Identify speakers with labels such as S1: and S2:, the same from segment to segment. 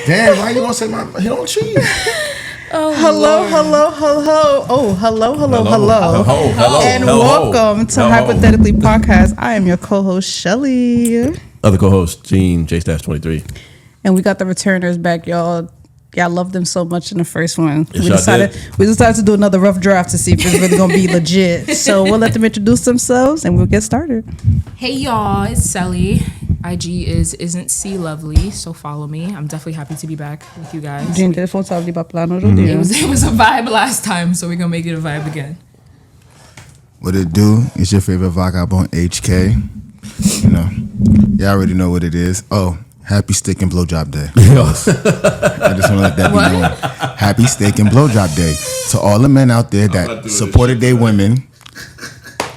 S1: Damn, why you gonna say my? He don't cheat.
S2: Oh,
S3: hello. And welcome to Hypothetically Podcast. I am your co-host, Shelly.
S1: Other co-host, Gene, J-23.
S3: And we got the returners back, y'all. Yeah, I loved them so much in the first one.
S1: Yes,
S3: We decided to do another rough draft to see if it's really going to be legit. So we'll let them introduce themselves and we'll get started.
S2: Hey, y'all. It's Celi. IG isn't C lovely, so follow me. I'm definitely happy to be back with you guys.
S3: Gente, ele falou de plano do
S2: It was a vibe last time, so we're going to make it a vibe again.
S4: What it do? It's your favorite vagabond HK. You know, y'all already know what it is. Oh, happy steak and blowjob day. I just want to let that be known. Happy steak and blowjob day. To all the men out there that supported their women,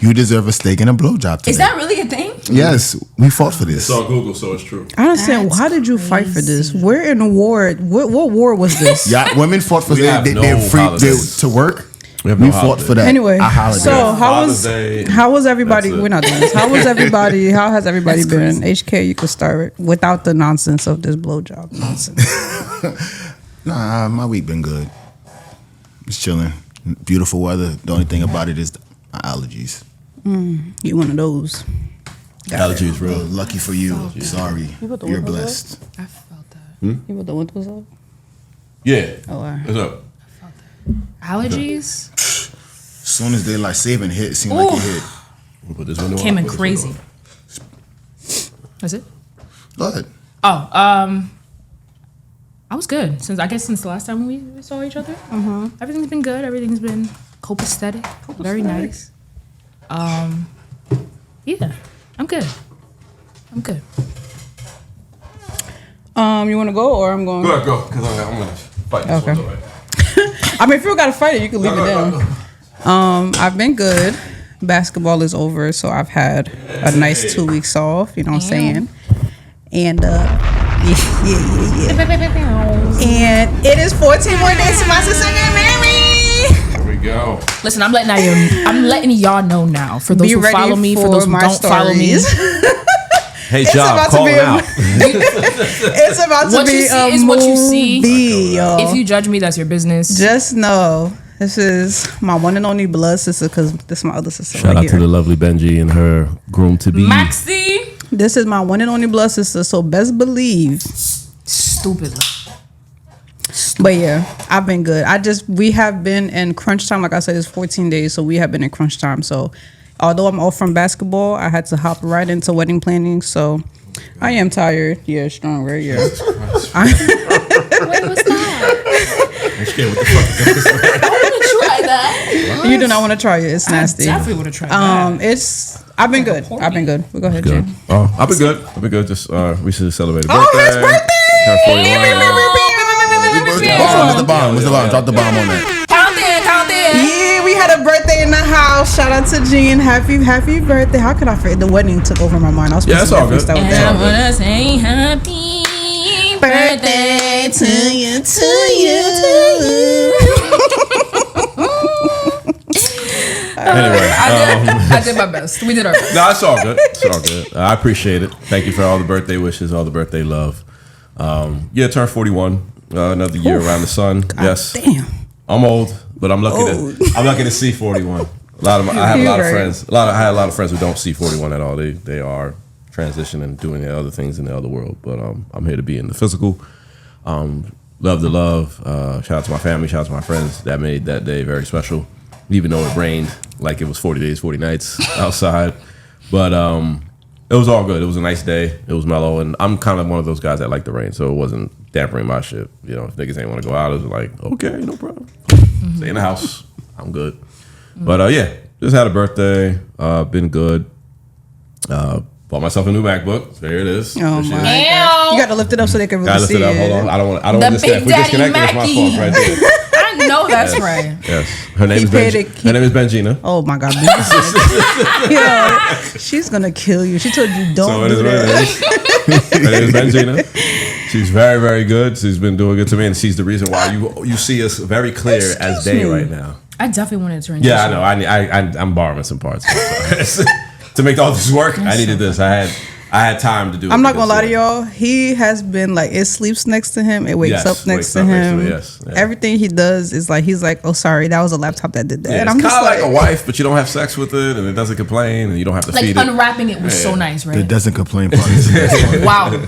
S4: you deserve a steak and a blowjob today.
S2: Is that really a thing?
S4: Yes, we fought for this.
S1: It's on Google, so it's true.
S3: I understand. How did you fight for this? We're in a war. What war was this?
S4: Yeah, women fought for their free to work.
S1: We
S4: fought for that.
S3: Anyway,
S4: holiday.
S3: so how was everybody? We're not doing this. How was everybody? How has everybody been? HK, you could start without the nonsense of this blowjob nonsense.
S4: Nah, my week been good. It's chilling. Beautiful weather. The only thing about it is my allergies.
S3: You one of those.
S1: Allergies, real.
S4: Lucky for you. Sorry. You're blessed.
S2: I felt that.
S3: You put the windows up?
S1: Yeah.
S3: Oh, all right.
S1: What's up?
S2: Allergies?
S4: As soon as daylight saving hit, it seemed like it hit.
S1: We'll put this window
S2: Came
S1: on.
S2: in crazy. Was it?
S4: Go ahead.
S2: Oh, I was good since the last time we saw each other. Everything's been good. Everything's been copacetic. Very nice. Yeah, I'm good.
S3: You want to go or I'm going?
S1: Go, because I'm going to fight this
S3: Okay.
S1: one. Right?
S3: I mean, if you got to fight it, you can leave it down. I've been good. Basketball is over, so I've had a nice 2 weeks off. You know what I'm saying? And yeah. And it is 14 more days to my sister get married.
S1: There we go.
S2: Listen, I'm letting y'all know now. For those who follow me, for those who don't follow me.
S1: Hey, job, call it out.
S3: It's about to
S2: What
S3: be
S2: you see
S3: a
S2: is what you see.
S3: movie, y'all.
S2: If you judge me, that's your business.
S3: Just know this is my one and only blood sister because this is my other sister.
S1: Shout out to the lovely Benji and her groom to be.
S2: Maxie.
S3: This is my one and only blood sister, so best believe.
S2: Stupid.
S3: But yeah, I've been good. We have been in crunch time. Like I said, it's 14 days, so we have been in crunch time. So although I'm off from basketball, I had to hop right into wedding planning. So I am tired. Yeah, strong, right? Yeah.
S2: Wait, what's that?
S1: What the fuck is this?
S2: I want to try that.
S3: You do not want to try it. It's nasty.
S2: I definitely want to try that.
S3: I've been good. We'll go ahead,
S1: Good.
S3: Jen.
S1: Oh, I've been good. Just recently celebrated
S3: Oh,
S1: birthday.
S3: his birthday!
S1: Turned 41.
S4: What's the bomb? Drop the bomb on that.
S2: Count in.
S3: Yeah, we had a birthday in the house. Shout out to Gene. Happy birthday. How could I forget? The wedding took over my mind. I was supposed
S1: it's
S3: to
S1: all good.
S3: freestyle with
S2: And
S3: that.
S2: I want to say happy birthday to you.
S1: Anyway,
S2: I did my best. We did our best.
S1: no, it's all good. I appreciate it. Thank you for all the birthday wishes, all the birthday love. Turned 41. Another year around the sun. Yes.
S3: Damn.
S1: I'm old, but I'm lucky to see 41. I had a lot of friends who don't see 41 at all. They are transitioning, doing the other things in the other world. But I'm here to be in the physical. Love the love. Shout out to my family. Shout out to my friends that made that day very special. Even though it rained like it was 40 days, 40 nights outside. But it was all good. It was a nice day. It was mellow. And I'm kind of one of those guys that like the rain. So it wasn't dampering my shit. You know, if niggas ain't want to go out, it was like, okay, no problem. Stay in the house. I'm good. But just had a birthday. Been good. Bought myself a new MacBook. There it is.
S3: Oh my
S2: Ew.
S3: God. You got to lift it up so they can really
S1: Gotta lift
S3: see
S1: it up. Hold on. I don't want to disconnect. If we disconnect, it's my fault right there.
S2: I know that's right.
S1: Yes. Her name is Benjina.
S3: Oh my God. Yeah, she's going to kill you. She told you don't do that.
S1: Her name is Benjina. She's very, very good. She's been doing good to me, and she's the reason why you see us very clear as day right now.
S2: I definitely wanted to transition.
S1: Yeah, I know. I'm borrowing some parts. To make all this work, I needed this. I I had time to do it.
S3: I'm not gonna lie to y'all. He has been like, it sleeps next to him. It wakes up next to him.
S1: Yes. Yeah.
S3: Everything he does is like, he's like, oh, sorry, that was a laptop that did that.
S1: Yeah,
S3: and
S1: it's
S3: I'm
S1: kind
S3: just
S1: of like a wife, but you don't have sex with it, and it doesn't complain, and you don't have to feed it.
S2: Like unwrapping it was so nice, right?
S4: It doesn't complain part. Is
S2: Wow.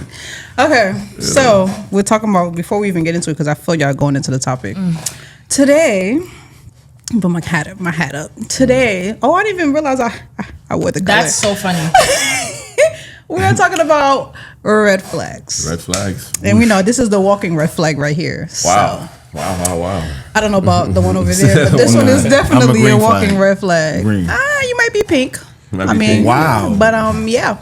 S3: Okay, so we're talking about, before we even get into it, because I feel y'all going into the topic. Today, put my hat up. Today, I didn't even realize I wore the color.
S2: That's so funny.
S3: We're talking about red flags.
S1: Red flags.
S3: And we know this is the walking red flag right here.
S1: Wow.
S3: So,
S1: Wow.
S3: I don't know about the one over there, but this one is definitely a walking red flag.
S4: Green.
S3: You might be pink.
S1: Pink.
S4: Wow.
S3: But yeah.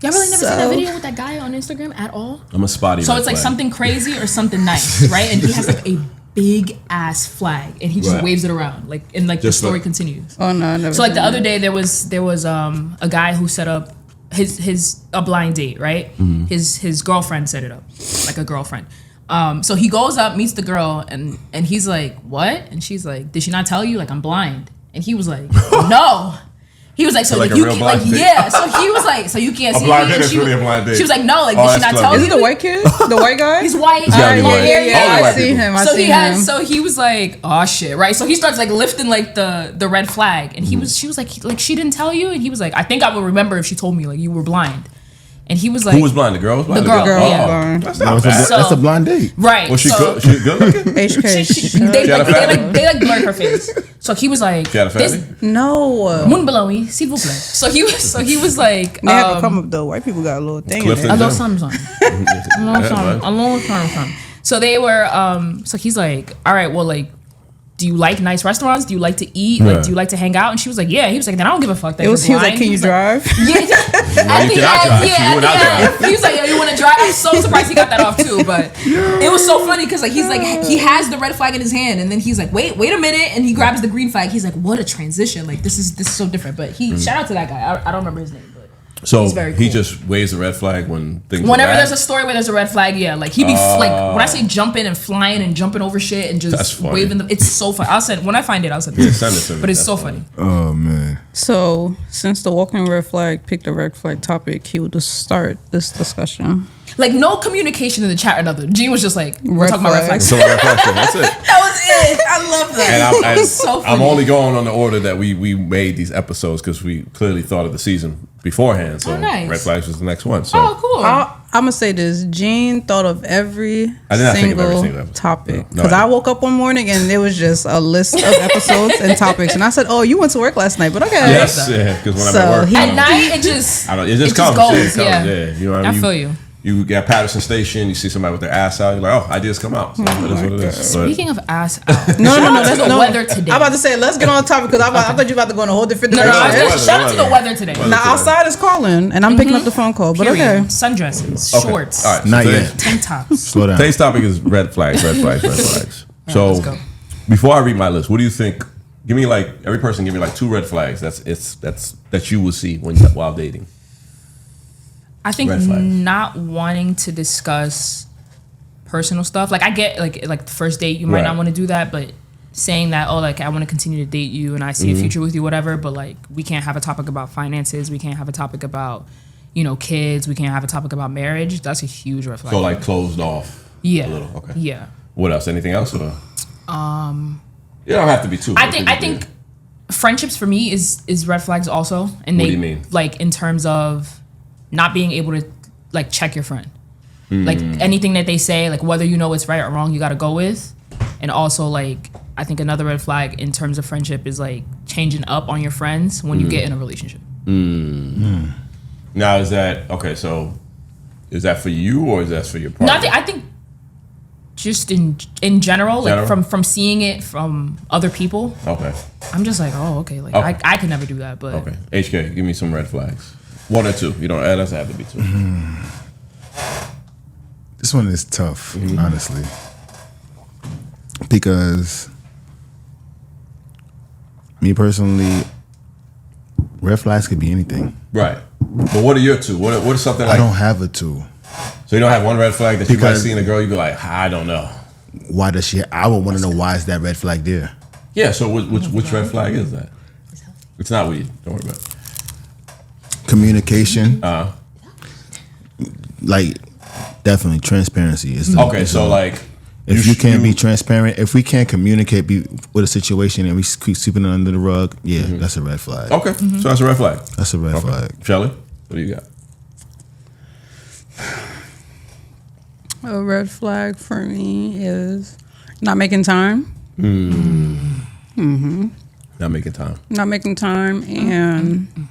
S2: Y'all really never seen that video with that guy on Instagram at all?
S1: I'm a spotty.
S2: So
S1: red
S2: it's like
S1: flag.
S2: something crazy or something nice, right? And he has like a big ass flag, and he just waves it around, like, and like
S1: Just
S2: the story
S1: like-
S2: continues.
S3: Oh no, I never.
S2: So like the
S3: seen
S2: other day there was a guy who set up a blind date, right? His girlfriend set it up, like a girlfriend. So he goes up, meets the girl, and he's like, "What?" And she's like, "Did she not tell you? Like, I'm blind." And he was like, "No." He was like, "So
S1: like
S2: like
S1: a
S2: you
S1: real
S2: can, like
S1: blind date?
S2: yeah." So he was like, "So you can't
S1: A
S2: see
S1: blind
S2: me?"
S1: date
S2: And
S1: is really a blind date.
S2: she was like, "No, like
S1: Oh,
S2: did she
S1: that's
S2: not
S1: clever.
S2: tell
S3: Is
S2: you?"
S3: it the white kid? The white guy?
S2: He's white.
S1: He's gotta be white.
S3: Yeah,
S1: All
S3: I
S1: white
S3: see
S1: people.
S3: him. I
S2: So
S3: see
S2: he
S3: him.
S2: so he was like, "Oh shit," right? So he starts like lifting like the red flag, and she was like, "She didn't tell you?" And he was like, "I think I would remember if she told me like you were blind." And he was like,
S1: Who was blind? The girl was blind?
S2: The girl, yeah.
S3: Blind.
S1: That's not bad.
S2: So-
S4: That's a blind date.
S2: right.
S1: Was she
S2: so,
S1: good? She good looking?
S3: HK.
S2: They
S1: had a fat
S2: like blurred her face. So he was like,
S1: She had a
S2: "This
S1: fatty?
S3: No.
S2: moon below me, s'il vous plaît." So he was like,
S3: They have to come up though. White people got a little thing in
S1: Clifton.
S3: there.
S2: a little something. A little something. So they were, so he's like, "All right, well, like, do you like nice restaurants? Do you like to eat? Like, do you like to hang out?" And she was like, "Yeah." He was like, "Then I don't give a fuck that
S3: He was
S2: you're
S3: like,
S2: blind."
S3: can you drive?
S2: Yeah. At
S1: you
S2: the
S1: cannot drive.
S2: end,
S1: You would not drive.
S2: He was like, "Yo, you want to drive?" I'm so surprised he got that off too. But it was so funny because like he's like he has the red flag in his hand, and then he's like, wait a minute, and he grabs the green flag. He's like, "What a transition! Like this is so different." But shout out to that guy. I don't remember his name, but.
S1: So
S2: He's very
S1: he
S2: cool.
S1: just waves a red flag when things.
S2: Whenever
S1: are bad?
S2: there's a story where there's a red flag, yeah, like he'd be like when I say jumping and flying and jumping over shit and
S1: That's
S2: just
S1: funny.
S2: waving the, it's so funny. I'll send when I find it. I'll send it.
S1: Yeah, send it to me.
S2: But it's
S1: That's
S2: so funny.
S4: Oh man.
S3: So, since the walking red flag picked a red flag topic, he would just start this discussion.
S2: Like no communication in the chat or nothing. Gene was just like, we're
S3: Red
S2: talking about red
S3: flags.
S2: flags.
S1: So red flag, that's it.
S2: That was it. I love that.
S1: And
S2: That was so funny.
S1: I'm only going on the order that we made these episodes because we clearly thought of the season beforehand. So
S2: Oh, nice.
S1: red flags was the next one. So
S2: Oh, cool.
S3: I'm gonna say this: Gene thought of every
S1: I did not think of every
S3: single
S1: single episode.
S3: topic
S1: No,
S3: because
S1: I
S3: I
S1: didn't.
S3: woke up one morning and there was just a list of episodes and topics, and I said, "Oh, you went to work last night, but okay."
S1: yes, yeah, because when
S3: So
S1: I'm at work,
S3: he-
S1: I
S2: At
S1: don't-
S2: night, it just
S1: I don't. It just comes.
S2: goes.
S1: Yeah,
S2: Yeah.
S1: You know what I
S2: I
S1: mean?
S2: feel you.
S1: You get Patterson Station, you see somebody with their ass out, you're like, oh, ideas come out. So that is what it is. But
S2: Speaking of ass out,
S3: No,
S2: shout out
S3: that's
S2: to the
S3: no.
S2: weather today.
S3: I'm about to say, let's get on the topic because I thought you were about to go in a whole different
S2: no,
S3: direction.
S2: I was gonna
S1: Weather,
S2: shout out to the
S1: weather.
S2: weather today.
S1: Weather.
S3: Now outside is calling, and I'm picking up the phone call. But
S2: Period.
S3: okay,
S2: Sundresses,
S1: Okay.
S2: shorts,
S1: All right. So
S4: Not
S1: today's-
S4: yet.
S2: tank tops.
S4: Slow down.
S1: Today's topic is red flags, red flags, red flags. So
S2: let's go.
S1: before I read my list, what do you think? Give me like every person. Give me like 2 red flags. That you will see while dating.
S2: I think
S1: Red flags.
S2: not wanting to discuss personal stuff. Like I get like the first date, you might
S1: Right.
S2: not want to do that, but saying that, oh, like I want to continue to date you and I see a future with you, whatever. But like we can't have a topic about finances. We can't have a topic about kids. We can't have a topic about marriage. That's a huge red flag.
S1: So like closed off.
S2: yeah,
S1: A little. Okay.
S2: yeah.
S1: What else? Anything else? Or? You don't have to be too.
S2: I think friendships for me is red flags also. And
S1: What
S2: they
S1: do you mean?
S2: like in terms of not being able to like check your friend. Like anything that they say, like whether you know it's right or wrong, you got to go with. And also like I think another red flag in terms of friendship is like changing up on your friends when you get in a relationship.
S1: Now is that okay? So is that for you or is that for your partner?
S2: No, I think just in general, like
S1: General?
S2: from seeing it from other people,
S1: Okay.
S2: I'm just like, oh, okay, like
S1: Okay.
S2: I could never do that, but
S1: Okay. HK, give me some red flags. 1 or 2. You don't. It doesn't have to be 2.
S4: This one is tough, honestly, because me personally, red flags could be anything.
S1: Right. But what are your 2? What is something like?
S4: I don't have a two.
S1: So you don't have one red flag that you might
S4: Because-
S1: see in a girl, you be like, I don't know.
S4: Why does she? I would want to know why is that red flag there?
S1: Yeah. So which red flag is that? It's not weed. Don't worry about it.
S4: Communication. like definitely transparency is the
S1: Okay, so like
S4: if you can't be transparent, if we can't communicate with a situation and we keep sweeping it under the rug, that's a red flag.
S1: Okay, so that's a red flag.
S4: That's a red flag.
S1: Shelly, what do you got?
S3: A red flag for me is not making time.
S1: Not making time.
S3: Not making time and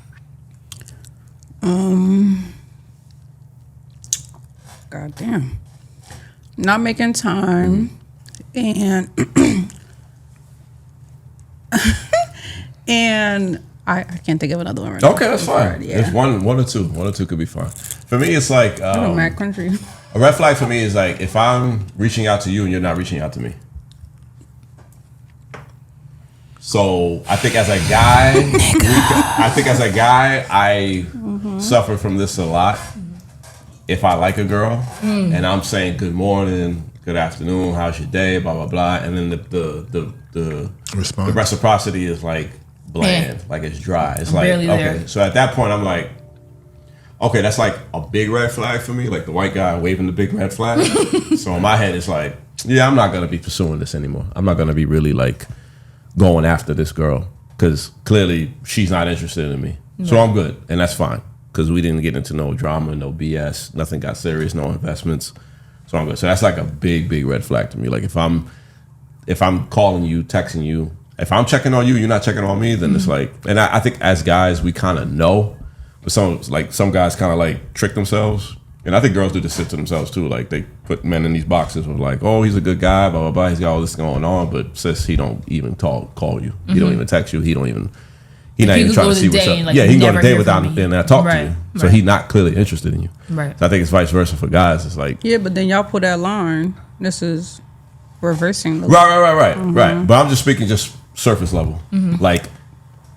S3: goddamn. Not making time and and I can't think of another one right now.
S1: Okay, that's fine.
S3: Yeah.
S1: It's one or two. One or two could be fine. For me, it's like
S3: Mad Country.
S1: a red flag for me is like if I'm reaching out to you and you're not reaching out to me. So I think as a guy, I suffer from this a lot. If I like a girl and I'm saying good morning, good afternoon, how's your day, blah blah blah, and then the
S4: Response.
S1: the reciprocity is like bland, like it's dry. It's like
S2: Barely
S1: okay.
S2: there.
S1: So at that point, I'm like, okay, that's like a big red flag for me, like the white guy waving the big red flag. So in my head, it's like, yeah, I'm not gonna be pursuing this anymore. I'm not gonna be really like going after this girl because clearly she's not interested in me. So I'm good, and that's fine because we didn't get into no drama, no BS, nothing got serious, no investments. So I'm good. So that's like a big red flag to me. Like if I'm calling you, texting you, if I'm checking on you, you're not checking on me, then it's like, and I think as guys we kind of know, but some guys kind of like trick themselves. And I think girls do this shit to themselves too. Like they put men in these boxes with like, oh, he's a good guy, blah blah blah. He's got all this going on, but sis, he don't even call you. He don't even text you. He not even trying to see what's up.
S2: Like,
S1: yeah, he can go to
S2: never
S1: day
S2: hear
S1: without
S2: from me.
S1: and talk to you. So he's not clearly interested in you.
S2: Right.
S1: So I think it's vice versa for guys. It's like
S3: Yeah, but then y'all put that line. This is reversing the
S1: right. But I'm just speaking just surface level. Like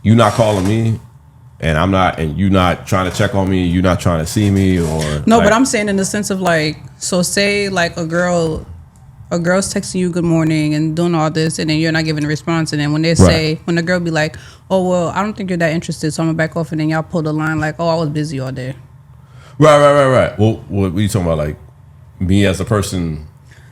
S1: you not calling me. And I'm not, and you not trying to check on me, you not trying to see me, or
S3: No,
S1: like,
S3: but I'm saying in the sense of like, so say like a girl's texting you good morning and doing all this, and then you're not giving a response, and then when they say, when the girl be like, oh well, I don't think you're that interested, so I'm gonna back off, and then y'all pull the line like, oh, I was busy all day.
S1: Right. Well, what are you talking about? Like me as a person.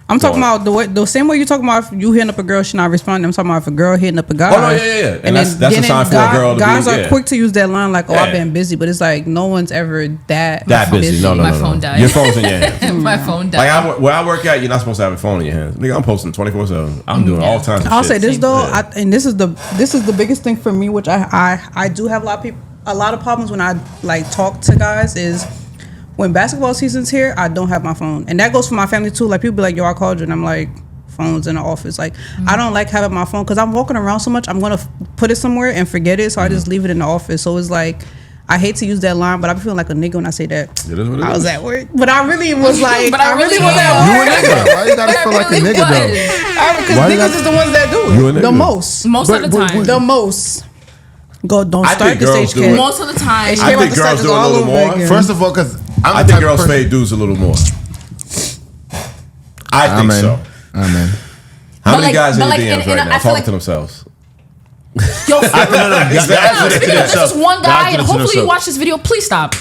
S3: I'm talking about the same way you're talking about if you hitting up a girl, she not responding. I'm talking about if a girl hitting up a guy.
S1: Oh no, yeah. And that's a sign for a girl to
S3: guys
S1: be.
S3: are quick to use that line like, oh, I've been busy, but it's like no one's ever that
S1: busy. No.
S2: My phone died.
S1: Your phone's in your hand.
S2: My phone died.
S1: Like where I work at, you're not supposed to have a phone in your hands. Nigga, I'm posting 24/7. I'm doing all kinds of shit.
S3: I'll say this
S2: Same
S3: though, and this is the biggest thing for me, which I do have a lot of problems when I like talk to guys is when basketball season's here, I don't have my phone, and that goes for my family too. Like people be like, yo, I called you, and I'm like, phone's in the office. Like I don't like having my phone because I'm walking around so much. I'm gonna put it somewhere and forget it, so I just leave it in the office. So it's like I hate to use that line, but I be feeling like a nigga when I say that.
S1: It is what it
S3: I was
S1: is.
S3: at work, but I really was like,
S2: But I really
S3: was
S2: was.
S3: at
S4: You a
S3: work.
S4: nigga. Why you gotta feel like a nigga though?
S3: Because
S4: Why you
S3: niggas
S4: got-
S3: is the ones that do
S1: You a
S3: it
S1: nigga.
S3: the most.
S2: Most of the time.
S3: The most. Go, don't
S1: I
S3: start
S1: think
S3: this
S1: girls do
S3: HK.
S1: it.
S2: Most of the time.
S3: HK
S1: I
S3: about
S1: think
S3: to start
S1: girls
S3: this
S1: do a
S3: all
S1: little
S3: over
S1: more.
S3: again.
S4: First of all, because
S1: I think girls fade dudes a little more. I think so.
S4: Amen.
S1: How
S2: But
S1: many
S2: like-
S1: guys in
S2: but
S1: the
S2: like,
S1: DMs
S2: and
S1: right
S2: I
S1: now
S2: feel
S1: talking
S2: like-
S1: to themselves?
S2: Yo, this is one guy, and
S4: to
S2: hopefully you
S4: themselves.
S2: watch this video. Please stop.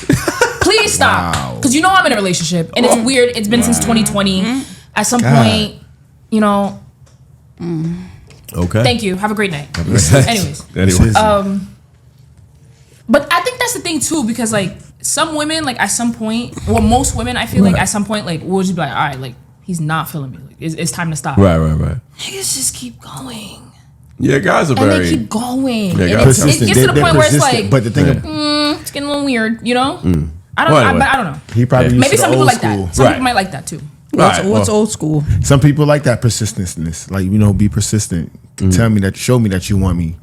S2: Please stop.
S4: Wow.
S2: Because you know I'm in a relationship, and it's weird. It's been since 2020. At some point, you know.
S1: Okay.
S2: Thank you. Have a great night. Anyways. But I think that's the thing too, because like some women, like at some point, well, most women, I feel like at some point, like we'll just be like, all right, like he's not feeling me. Like it's time to stop.
S1: Right.
S2: Niggas just keep going,
S1: Yeah, guys are
S2: and
S1: very.
S2: they keep going.
S1: Yeah,
S2: And
S1: guys
S2: it gets to the point where it's like,
S4: But the thing,
S2: it's getting a little weird, you know. I don't.
S1: Well, anyway.
S2: I don't know.
S4: he probably used
S2: Maybe
S4: to
S2: some
S4: the
S2: people
S4: old
S2: like
S4: school.
S2: that. Some
S1: Right.
S2: people might like that too.
S3: What's old school?
S4: Some people like that persistentness. Like, be persistent. Tell me that, show me that you want me.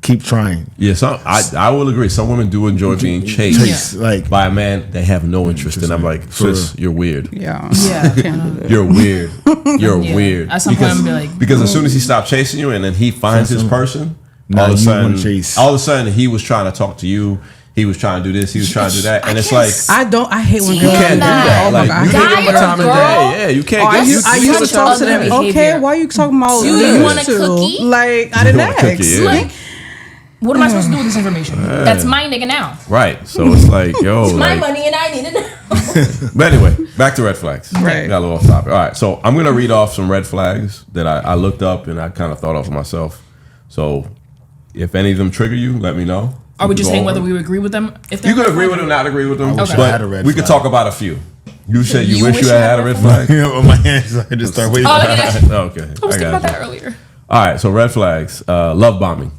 S4: Keep trying.
S1: Yeah, I will agree. Some women do enjoy being chased
S4: Like,
S1: by a man they have no interest in. I'm like, sis, you're weird.
S3: Yeah.
S2: Yeah.
S1: You're weird. You're weird.
S2: At some point, I'm gonna be like,
S1: because as soon as he stopped chasing you and then he finds his person,
S4: Now
S1: all of
S4: you wanna chase.
S1: a sudden he was trying to talk to you. He was trying to do this. He was trying to do that. And it's like,
S3: I hate when
S1: you
S3: girls
S1: can't do that.
S3: Oh my
S1: Like,
S3: God.
S1: you can't
S2: Guy
S1: give him a
S2: or
S1: time of
S2: girl?
S1: day. Yeah, you can't
S3: I
S1: get
S3: used to talk to them.
S2: behavior.
S3: Okay, why are you talking about
S2: Do you want a cookie?
S3: Like I didn't
S1: want a
S3: ask.
S1: cookie, yeah.
S2: like, What am I supposed to do with this information? That's my nigga now.
S1: Right. So it's like, yo,
S2: It's my
S1: like,
S2: money and I need it now.
S1: But anyway, back to red flags.
S3: Right.
S1: Got a little off topic. All right. So I'm gonna read off some red flags that I looked up and I kind of thought of for myself. So if any of them trigger you, let me know.
S2: Are we just saying whether we would agree with them? If
S1: You could agree with them, not agree with them.
S4: wish I
S1: But
S4: had a red
S1: we could
S4: flag.
S1: talk about a few. You said you
S2: You
S1: wish you had a red flag.
S4: You know, my hands, I just start waving.
S2: Oh, look at that.
S1: Okay.
S2: I was thinking about that earlier.
S1: All right. So red flags. Love bombing.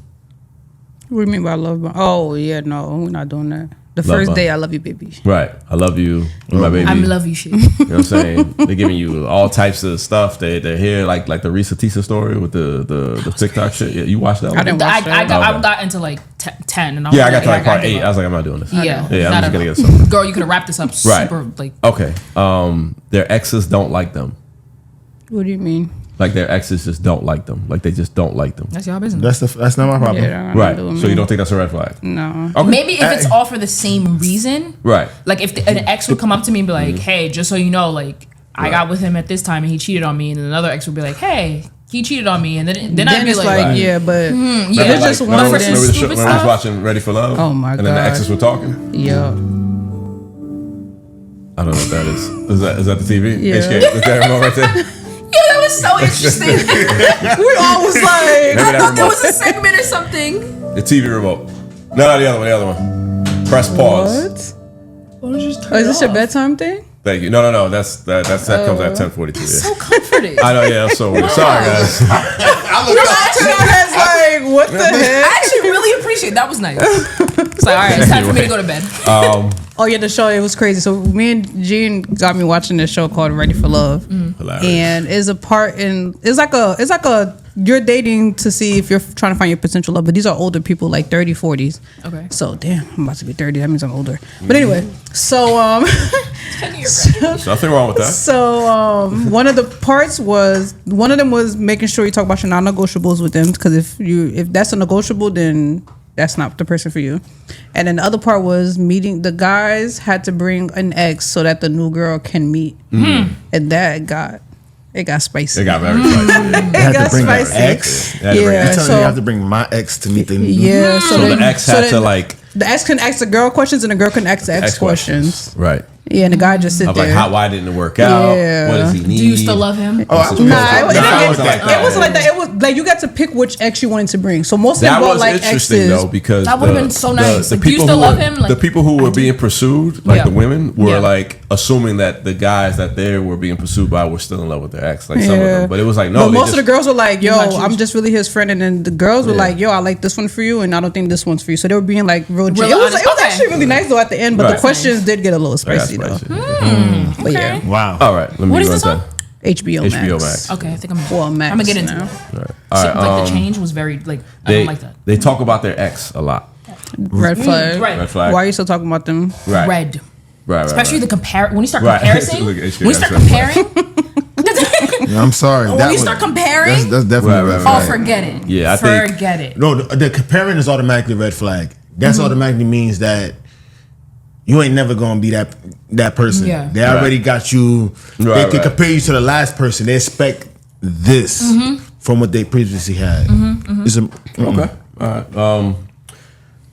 S3: What do you mean by love bomb? Oh yeah, no, we're not doing that. The
S1: Love
S3: first
S1: bomb.
S3: day, I love you, baby.
S1: Right. I love you. You're my baby.
S2: I'm love you shit.
S1: You know what I'm saying? They're giving you all types of stuff. They're here like the Risa Tisa story with the TikTok shit. Yeah, you watched that one?
S3: I didn't watch that.
S2: I got into like 10 and I was
S1: Yeah, I got to like part
S2: give
S1: 8.
S2: up.
S1: I was like, I'm not doing this.
S2: Yeah,
S1: Yeah,
S2: not
S1: I'm just
S2: at
S1: gonna
S2: all.
S1: get something.
S2: Girl, you could have wrapped this up
S1: Right.
S2: super like.
S1: Okay. Their exes don't like them.
S3: What do you mean?
S1: Like their exes just don't like them. Like they just don't like them.
S2: That's your business.
S4: That's not my problem.
S3: Yeah,
S1: Right. So you don't think that's a red flag?
S3: No.
S1: Okay.
S2: Maybe if it's all for the same reason.
S1: Right.
S2: Like if an ex would come up to me and be like, "Hey, just so you know, like I got with him at this time and he cheated on me," and then another ex would be like, "Hey, he cheated on me," and then I'd
S3: Then
S2: be
S3: it's
S2: like,
S3: like, yeah, but
S2: yeah.
S3: if it's just one
S2: remember
S3: of
S2: some
S3: them.
S1: Remember the show
S2: stupid
S1: when I was
S2: stuff?
S1: watching Ready for Love?
S3: Oh, my
S1: And then the
S3: God.
S1: exes were talking?
S3: Yeah.
S1: I don't know what that is. Is that the TV?
S3: Yeah.
S1: HK? Is that remote right there?
S2: Yeah, that was so interesting.
S3: We all was like,
S1: Maybe
S2: I
S1: that
S2: thought there
S1: remote.
S2: was a segment or something.
S1: The TV remote. No, the other one. Press pause.
S3: what? Oh, is this your bedtime thing?
S1: Thank you. No. That comes at 10:42. Yeah.
S2: So comforting.
S1: I know. Yeah. I'm so weird. Sorry, guys.
S3: I was like, what the heck?
S2: I actually really appreciate that. Was nice. It's like, all right, it's time for me to go to bed.
S3: Oh yeah, the show, it was crazy. So me and Jean got me watching this show called Ready for Love,
S1: Hilarious.
S3: and it's a part in it's like a you're dating to see if you're trying to find your potential love, but these are older people, like 30s, 40s.
S2: Okay.
S3: So damn, I'm about to be 30. That means I'm older. But anyway, so
S1: Nothing wrong with that.
S3: So one of the parts was one of them was making sure you talk about your non-negotiables with them, because if that's a negotiable, then that's not the person for you. And then the other part was meeting. The guys had to bring an ex so that the new girl can meet, and that got spicy.
S1: It got very spicy.
S3: It
S4: Had
S3: got
S4: to bring
S3: spicy.
S4: their ex.
S1: They had to bring
S3: Yeah,
S1: it.
S4: You telling
S3: so-
S4: me you have to bring my ex to meet the
S3: Yeah,
S1: So
S3: then-
S1: the ex had to like
S3: the ex can ask the girl questions and the girl can ask the ex questions.
S1: Right.
S3: Yeah, and the guy just sit
S1: Of
S3: there.
S1: like, why didn't it work out?
S3: Yeah.
S1: What does he need?
S2: Do you still love him?
S4: Oh, I was
S3: Nah,
S1: Nah, it wasn't like that.
S3: It wasn't like that. It was like you got to pick which ex you wanted to bring. So most of them
S1: That
S3: brought
S1: was
S3: like
S1: interesting
S3: exes.
S1: though, because
S2: That would've been so nice. Like, do you still love him? Like,
S1: the people who were being pursued, like
S2: Yeah.
S1: the women, were
S2: Yeah.
S1: like assuming that the guys that they were being pursued by were still in love with their ex, like some of
S3: Yeah.
S1: them. But it was like no,
S3: But
S1: they
S3: most of the girls were like, "Yo,
S2: not choose.
S3: I'm just really his friend," and then the girls were
S1: Yeah.
S3: like, "Yo, I like this one for you, and I don't think this one's for you." So they were being like real. It was
S2: honest. Okay.
S3: actually really nice though at the end, but
S1: Right.
S3: the questions did get a little
S1: I got
S3: spicy though.
S1: spicy.
S3: But yeah,
S4: Wow.
S1: All right, let me
S2: What is
S1: run
S2: this
S1: that.
S2: on?
S3: HBO Max.
S1: HBO Max.
S2: Okay, I think I'm.
S3: Well, Max
S2: I'm gonna get into
S3: now.
S2: it.
S1: All
S2: So,
S1: right,
S2: like the change was very like I
S1: they
S2: don't like that.
S1: they talk about their ex a lot.
S3: Red flag.
S2: Right.
S1: Red flag.
S3: Why are you still talking about them?
S1: Right.
S2: Red.
S1: Right.
S2: Especially the compare when you start
S1: Right.
S2: comparing.
S1: Look at HK,
S2: When you start
S1: that's
S2: comparing.
S4: Yeah, I'm sorry.
S2: When you start comparing,
S4: that's definitely
S1: Right,
S4: a red
S1: right,
S4: flag.
S2: oh, forget it.
S1: Yeah, I think-
S2: forget it.
S4: No, the comparing is automatically a red flag. That's automatically means that you ain't never gonna be that person.
S2: Yeah.
S4: They already got you. They
S1: Right,
S4: can
S1: right.
S4: compare you to the last person. They expect this from what they previously had. It's a,
S1: Okay. All right.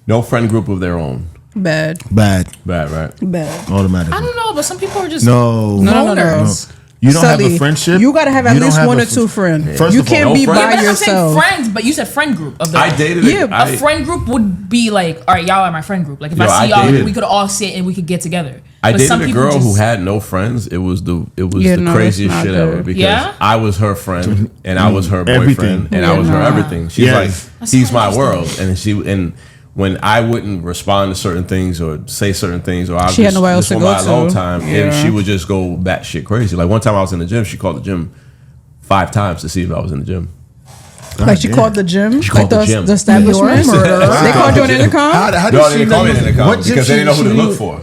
S1: No friend group of their own.
S3: Bad.
S4: bad,
S1: Bad, right?
S3: Bad.
S4: automatically.
S2: I don't know, but some people are just
S4: No,
S3: No.
S2: loners.
S4: You don't have
S3: Sully,
S4: a friendship.
S3: You gotta have at
S4: You don't
S3: least
S4: have
S3: one
S4: a
S3: or two friends.
S4: First
S3: You
S4: of all,
S3: can't
S1: no
S3: be
S1: friends.
S3: by
S2: Yeah, but I'm saying
S3: yourself.
S2: friends, but you said friend group of the.
S1: I dated
S3: Yeah,
S1: a
S2: A friend group would be like, all right, y'all are my friend group. Like if
S1: Yo,
S2: I see
S1: I
S2: y'all,
S1: dated-
S2: we could all sit and we could get together.
S1: I
S2: But
S1: dated
S2: some
S1: a
S2: people
S1: girl who
S2: just-
S1: had no friends. It was the
S3: Yeah, no,
S1: craziest
S3: that's
S1: shit
S3: not
S1: ever
S3: good.
S1: because
S2: Yeah?
S1: I was her friend and I was her boyfriend
S4: Everything.
S1: and I was her
S3: Yeah, nah.
S1: everything. She's
S4: Yes.
S1: like,
S2: That's
S1: he's
S2: so
S1: my
S2: interesting.
S1: world, and when I wouldn't respond to certain things or say certain things, or I was
S3: She had
S1: just,
S3: nobody else
S1: just
S3: to
S1: on
S3: go
S1: my alone
S3: to.
S1: time,
S3: Yeah.
S1: and she would just go batshit crazy. Like one time I was in the gym, she called the gym 5 times to see if I was in the gym.
S3: Like she
S4: damn.
S3: called the gym,
S1: She
S3: like
S1: called the gym.
S3: the establishment.
S2: You're a murderer.
S3: They called you on the intercom.
S4: How
S1: No,
S4: did
S1: they
S4: she
S1: didn't call me
S4: know
S1: in the
S4: you-
S1: car
S4: what gym
S1: because they didn't know who to
S4: she
S1: look
S4: knew-
S1: for.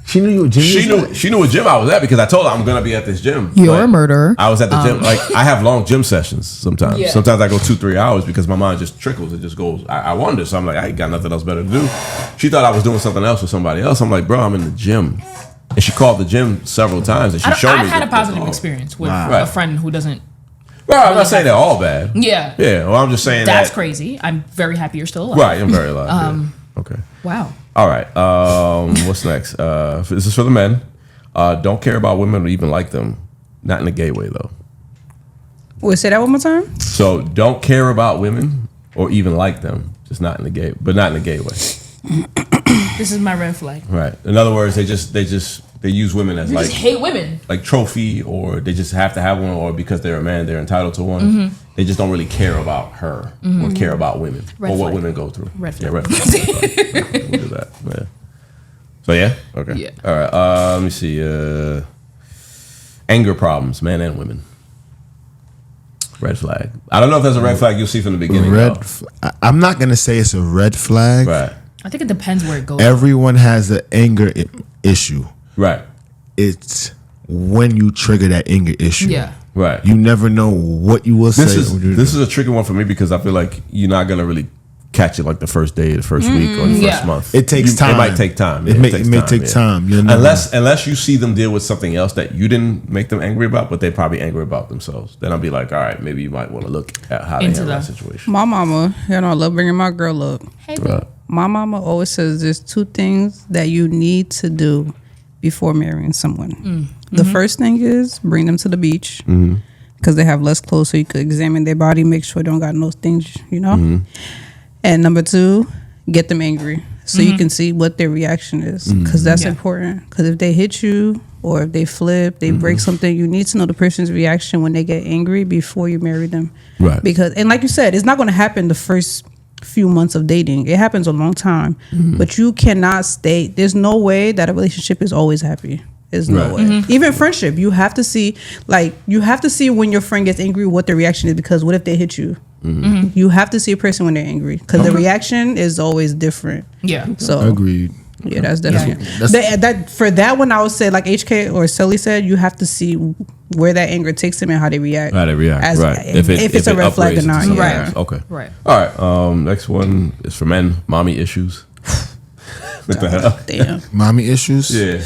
S4: She knew you were gym.
S1: She knew what gym I was at because I told her I'm gonna be at this gym.
S2: You're
S1: But
S2: a murderer.
S1: I was at the gym. Like I have long gym sessions sometimes.
S2: Yeah.
S1: Sometimes I go 2-3 hours because my mind just trickles. It just goes. I wonder. So I'm like, I ain't got nothing else better to do. She thought I was doing something else with somebody else. I'm like, bro, I'm in the gym. And she called the gym several times and she showed me.
S2: I've had a
S1: the
S2: positive
S1: call.
S2: experience with
S1: Right.
S2: a friend who doesn't.
S1: Well, I'm not saying they're all bad.
S2: Yeah.
S1: Yeah. Well, I'm just saying
S2: that's
S1: that.
S2: crazy. I'm very happy you're still alive.
S1: Right. I'm very alive. Yeah. Okay.
S2: Wow.
S1: All right. What's next? This is for the men. Don't care about women or even like them. Not in a gay way, though.
S3: Wait, say that one more time.
S1: So don't care about women or even like them. Just not in the gay, but not in a gay way.
S2: This is my red flag.
S1: Right. In other words, they use women as
S2: You
S1: like
S2: just hate women.
S1: like trophy, or they just have to have one, or because they're a man, they're entitled to one. They just don't really care about her or care about women
S2: Red
S1: or what
S2: flag.
S1: women go through.
S2: Red
S1: Yeah,
S2: flag.
S1: red flag. We'll do that. Yeah. So yeah, okay.
S2: Yeah.
S1: All right. Let me see. Anger problems, men and women. Red flag. I don't know if there's a red flag you'll see from the beginning.
S4: I'm not gonna say it's a red flag.
S1: Right.
S2: I think it depends where it goes.
S4: Everyone has an anger issue.
S1: Right.
S4: It's when you trigger that anger issue.
S2: Yeah.
S1: Right.
S4: You never know what you will say.
S1: This is a tricky one for me because I feel like you're not gonna really catch it like the first day, the first week, or the first month.
S4: It takes time.
S1: It might take time.
S4: It may take time. You know?
S1: Unless you see them deal with something else that you didn't make them angry about, but they're probably angry about themselves. Then I'll be like, all right, maybe you might want to look at how they handle that situation.
S3: My mama, you know, I love bringing my girl up.
S2: Hey,
S1: Right.
S3: My mama always says there's two things that you need to do before marrying someone. The first thing is bring them to the beach because they have less clothes, so you could examine their body, make sure they don't got no things, you know. And number two, get them angry so you can see what their reaction is, because that's important. Because if they hit you or if they flip, they break something, you need to know the person's reaction when they get angry before you marry them.
S1: Right.
S3: Because, and like you said, it's not going to happen the first few months of dating. It happens a long time, but you cannot stay. There's no way that a relationship is always happy. There's no way. Even friendship, you have to see, when your friend gets angry, what the reaction is. Because what if they hit you? You have to see a person when they're angry, because the reaction is always different.
S2: Yeah.
S3: So
S4: Agreed.
S3: yeah, that's definitely
S4: That's-
S3: that. For that one, I would say, like HK or Celi said, you have to see where that anger takes them and how they react.
S1: How they react,
S3: As,
S1: right.
S3: If it's a red flag or
S1: uprages
S3: not.
S1: to something
S3: Yeah.
S1: else. Okay.
S2: Right.
S1: All right. Next one is for men. Mommy issues. What the hell?
S3: Damn.
S4: Mommy issues.
S1: Yeah.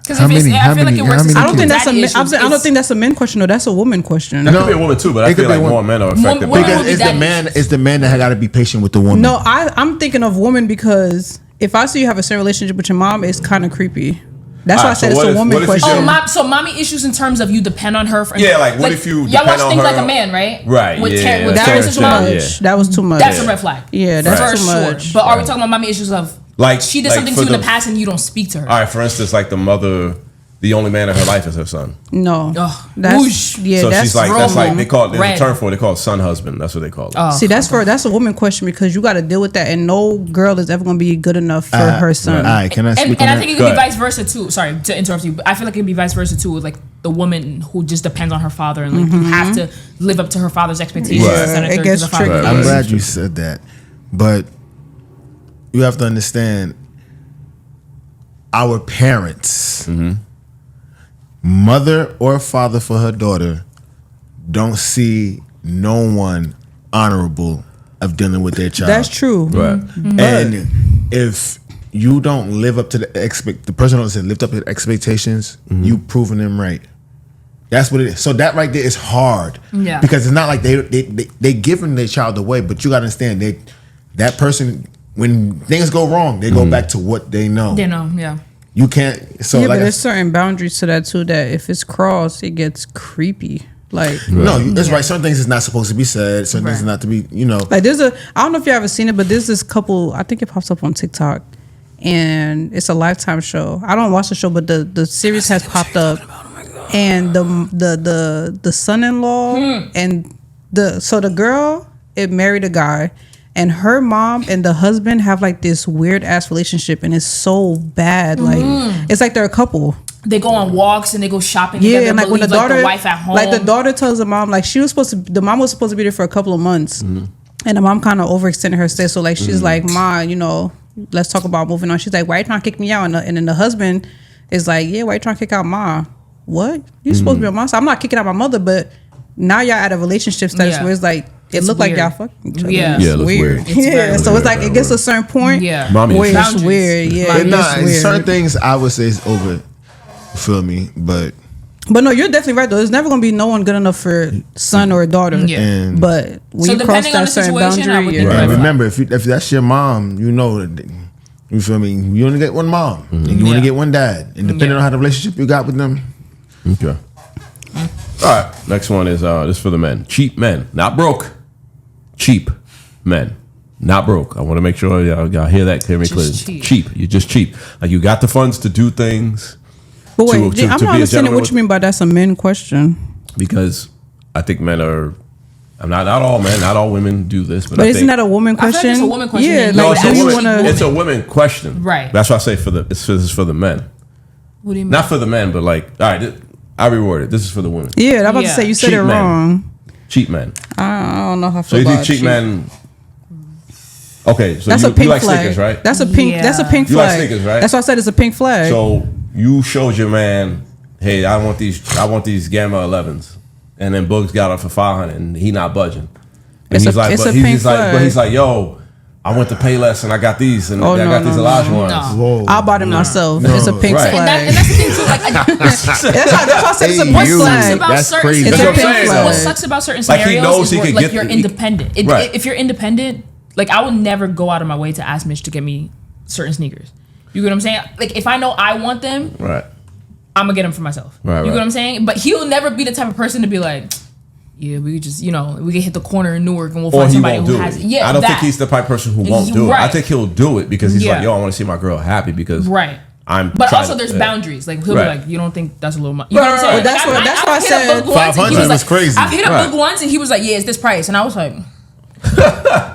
S2: Because
S4: How
S2: I
S4: many-
S2: feel
S4: how
S2: like
S4: many-
S2: it works.
S4: how many
S3: I don't think
S2: daddy
S3: that's
S2: issues.
S3: I don't think that's a men question. No, that's a woman question.
S1: That could be a woman too, but I
S4: It could
S1: feel
S4: be
S1: like
S4: a
S1: more
S4: woman.
S1: men are affected by
S2: Women
S4: Because
S2: would be
S4: it's the
S2: daddy
S4: man.
S2: issues.
S4: It's the man that got to be patient with the woman.
S3: No, I'm thinking of woman because if I see you have a certain relationship with your mom, it's kind of creepy. That's why I
S1: Alright, so
S3: said it's
S1: what
S3: a
S1: if-
S3: woman
S1: what if you
S3: question.
S1: said-
S2: So mommy issues in terms of you depend on her for
S1: Yeah, like, what if you
S2: y'all
S1: depend
S2: watch
S1: on
S2: things
S1: her-
S2: like a man, right?
S1: Right,
S2: With
S1: yeah,
S2: with
S1: that's
S3: That
S2: Terrence's
S3: was too
S1: Terrence,
S2: mom.
S1: yeah.
S3: much. That was too much.
S2: That's a red flag.
S3: Yeah, that's
S2: for
S3: too
S2: sure.
S3: much.
S2: But are we talking about mommy issues of
S1: Like
S2: she did
S1: like
S2: something
S1: for
S2: to you in the past and you don't speak to her?
S1: All right. For instance, like the mother, the only man in her life is her son.
S3: No,
S2: Ugh.
S3: that's
S2: Whoosh.
S3: yeah.
S1: So
S3: That's
S1: she's like, that's like they call it. There's
S2: Red.
S1: a term for it. They call it son husband. That's what they call it.
S2: Oh.
S3: See, that's a woman question because you got to deal with that, and no girl is ever going to be good enough for her son.
S4: All right, can I speak
S2: And
S4: on
S2: I
S4: that?
S2: think it
S1: Go
S2: could be
S1: ahead.
S2: vice versa too. Sorry to interrupt you, but I feel like it could be vice versa too. With like the woman who just depends on her father and like you have to live up to her father's expectations.
S1: Right.
S2: This, that, and the
S3: It
S2: third,
S3: gets
S2: 'cause the father-
S3: tricky.
S4: I'm
S1: Right.
S4: glad you said that, but you have to understand our parents, mother or father for her daughter, don't see no one honorable of dealing with their child.
S3: That's true.
S1: Right.
S4: And if you don't live up to the person doesn't live up to the expectations, you proving them right. That's what it is. So that right there is hard.
S2: Yeah.
S4: Because it's not like they giving their child away, but you gotta understand that person, when things go wrong, they go back to what they know.
S2: You know, yeah.
S4: You can't. So
S3: Yeah,
S4: like
S3: but there's certain boundaries to that too. That if it's crossed, it gets creepy. Like,
S4: no, that's right. Certain things is not supposed to be said. Certain things is
S2: Right.
S4: not to be. You know.
S3: like there's a. I don't know if you ever seen it, but there's this couple. I think it pops up on TikTok, and it's a Lifetime show. I don't watch the show, but the series has popped up, and the son-in-law and the girl married a guy. And her mom and the husband have like this weird ass relationship, and it's so bad. Like it's like they're a couple.
S2: They go on walks and they go shopping
S3: Yeah,
S2: together.
S3: and like when the
S2: leave,
S3: daughter,
S2: the wife at home.
S3: like the daughter tells the mom, like the mom was supposed to be there for a couple of months, and the mom kind of overextended her stay. So like she's like, Ma, you know, let's talk about moving on. She's like, why are you trying to kick me out? And then the husband is like, yeah, why are you trying to kick out Ma? What? You supposed to be a mom? So I'm not kicking out my mother, but now y'all at a relationship status
S2: Yeah.
S3: where it's like it
S2: It's
S3: looked like
S2: weird.
S3: y'all fucking each other.
S2: Yeah.
S3: It's
S1: Yeah, it looks weird.
S2: It's
S3: Yeah,
S2: very
S3: so it's like it gets to a certain point.
S2: Yeah.
S1: Mommy
S3: where
S1: issues.
S3: it's
S2: Boundaries.
S3: weird. Yeah,
S2: Mommy
S3: it
S4: Nah,
S3: gets weird.
S4: certain things I would say is over. Feel me? But
S3: no, you're definitely right though. There's never gonna be no one good enough for son or daughter.
S2: Yeah.
S4: and
S3: But when you cross
S2: depending on
S3: that
S2: the
S3: certain
S2: situation, I would
S3: boundary,
S2: think
S3: yeah.
S4: and
S2: Right.
S4: remember, if that's your mom, you know that. You feel me? You only get one mom, and you only
S2: Yeah.
S4: get one dad, and depending
S2: Yeah.
S4: on how the relationship you got with them.
S1: Okay. All right. Next one is this for the men. Cheap men, not broke. Cheap men, not broke. I want to make sure y'all hear that clearly.
S2: Just
S1: Cheap. You're just cheap. Like you got the funds to do things.
S3: But wait,
S1: to
S3: I'm
S1: be a
S3: not understanding
S1: gentleman
S3: what you mean by that's a men question.
S1: Because I think men are. I'm not all men, not all women do this, but I
S3: Isn't
S1: think,
S3: that a woman
S2: I feel like
S3: question?
S2: it's a woman question.
S3: Yeah,
S2: No,
S3: like
S1: it's a
S3: do you
S1: woman,
S3: want
S1: it's
S3: to?
S1: a women question,
S2: Right.
S1: That's why I say this is for the men,
S2: What do you mean?
S1: not for the men, but like all right, I reword it. This is for the women.
S3: Yeah, I'm about to
S2: Yeah.
S3: say you said
S1: Cheap
S3: it
S1: men.
S3: wrong.
S1: Cheap men.
S3: I don't know how I
S1: So
S3: feel
S1: you
S3: about
S1: think cheap men? Okay, so
S3: That's
S1: you
S3: a pink
S1: like
S3: flag.
S1: sneakers, right?
S3: That's a pink.
S2: Yeah.
S3: That's a pink
S1: You like
S3: flag.
S1: sneakers, right?
S3: That's why I said it's a pink flag.
S1: So you showed your man, hey, I want these Gamma 11s, and then Boogs got it for 500, and he not budging. And
S3: It's
S1: he's
S3: a-
S1: like,
S3: it's
S1: but
S3: a pink
S1: he's like, but
S3: flag.
S1: he's like, yo, I went to Payless and I got these, and
S3: Oh,
S1: I
S3: no,
S1: got these
S3: no,
S1: Elijah
S3: no.
S1: ones.
S2: No.
S4: Whoa.
S3: I bought it myself.
S4: No.
S3: It's a pink
S1: Right.
S3: flag.
S2: And that's the thing too. Like,
S3: That's why I said it's a
S4: Hey,
S3: pink
S4: you.
S2: what sucks
S3: flag.
S2: about
S4: That's
S2: certain
S4: crazy.
S3: It's a
S1: That's what I'm
S3: pink
S1: saying,
S3: flag.
S2: What sucks about certain
S1: Like, he
S2: scenarios
S1: knows
S2: is
S1: he
S2: where,
S1: could
S2: like
S1: get
S2: you're
S1: the-
S2: independent.
S1: Right.
S2: If you're independent, like I would never go out of my way to ask Mitch to get me certain sneakers. You get what I'm saying? Like if I know I want them,
S1: Right.
S2: I'm gonna get them for myself.
S1: Right,
S2: you get
S1: right.
S2: what I'm saying? But he'll never be the type of person to be like, yeah, we could just, we can hit the corner in Newark and we'll
S1: Or
S2: find
S1: he
S2: somebody
S1: won't
S2: who
S1: do
S2: has
S1: it.
S2: it. Yeah,
S1: I don't
S2: that.
S1: think he's the type of person who won't do it. I
S2: Right.
S1: think he'll do it because he's
S2: Yeah.
S1: like, yo, I want to see my girl happy because
S2: Right.
S1: I'm.
S2: But
S1: trying
S2: also,
S1: to-
S2: there's
S1: yeah.
S2: boundaries. Like he'll
S1: Right.
S2: be like, "You don't think that's a little much?" You know what I'm
S1: Right,
S2: saying?
S1: right.
S3: That's
S2: Like,
S3: what- that's
S2: I
S3: why I
S2: hit
S3: said
S2: up Boog once, and he
S4: 500 was
S2: like,
S4: crazy.
S2: I hit up
S1: Right.
S2: Boog once, and he was like, "Yeah, it's this price," and I was like,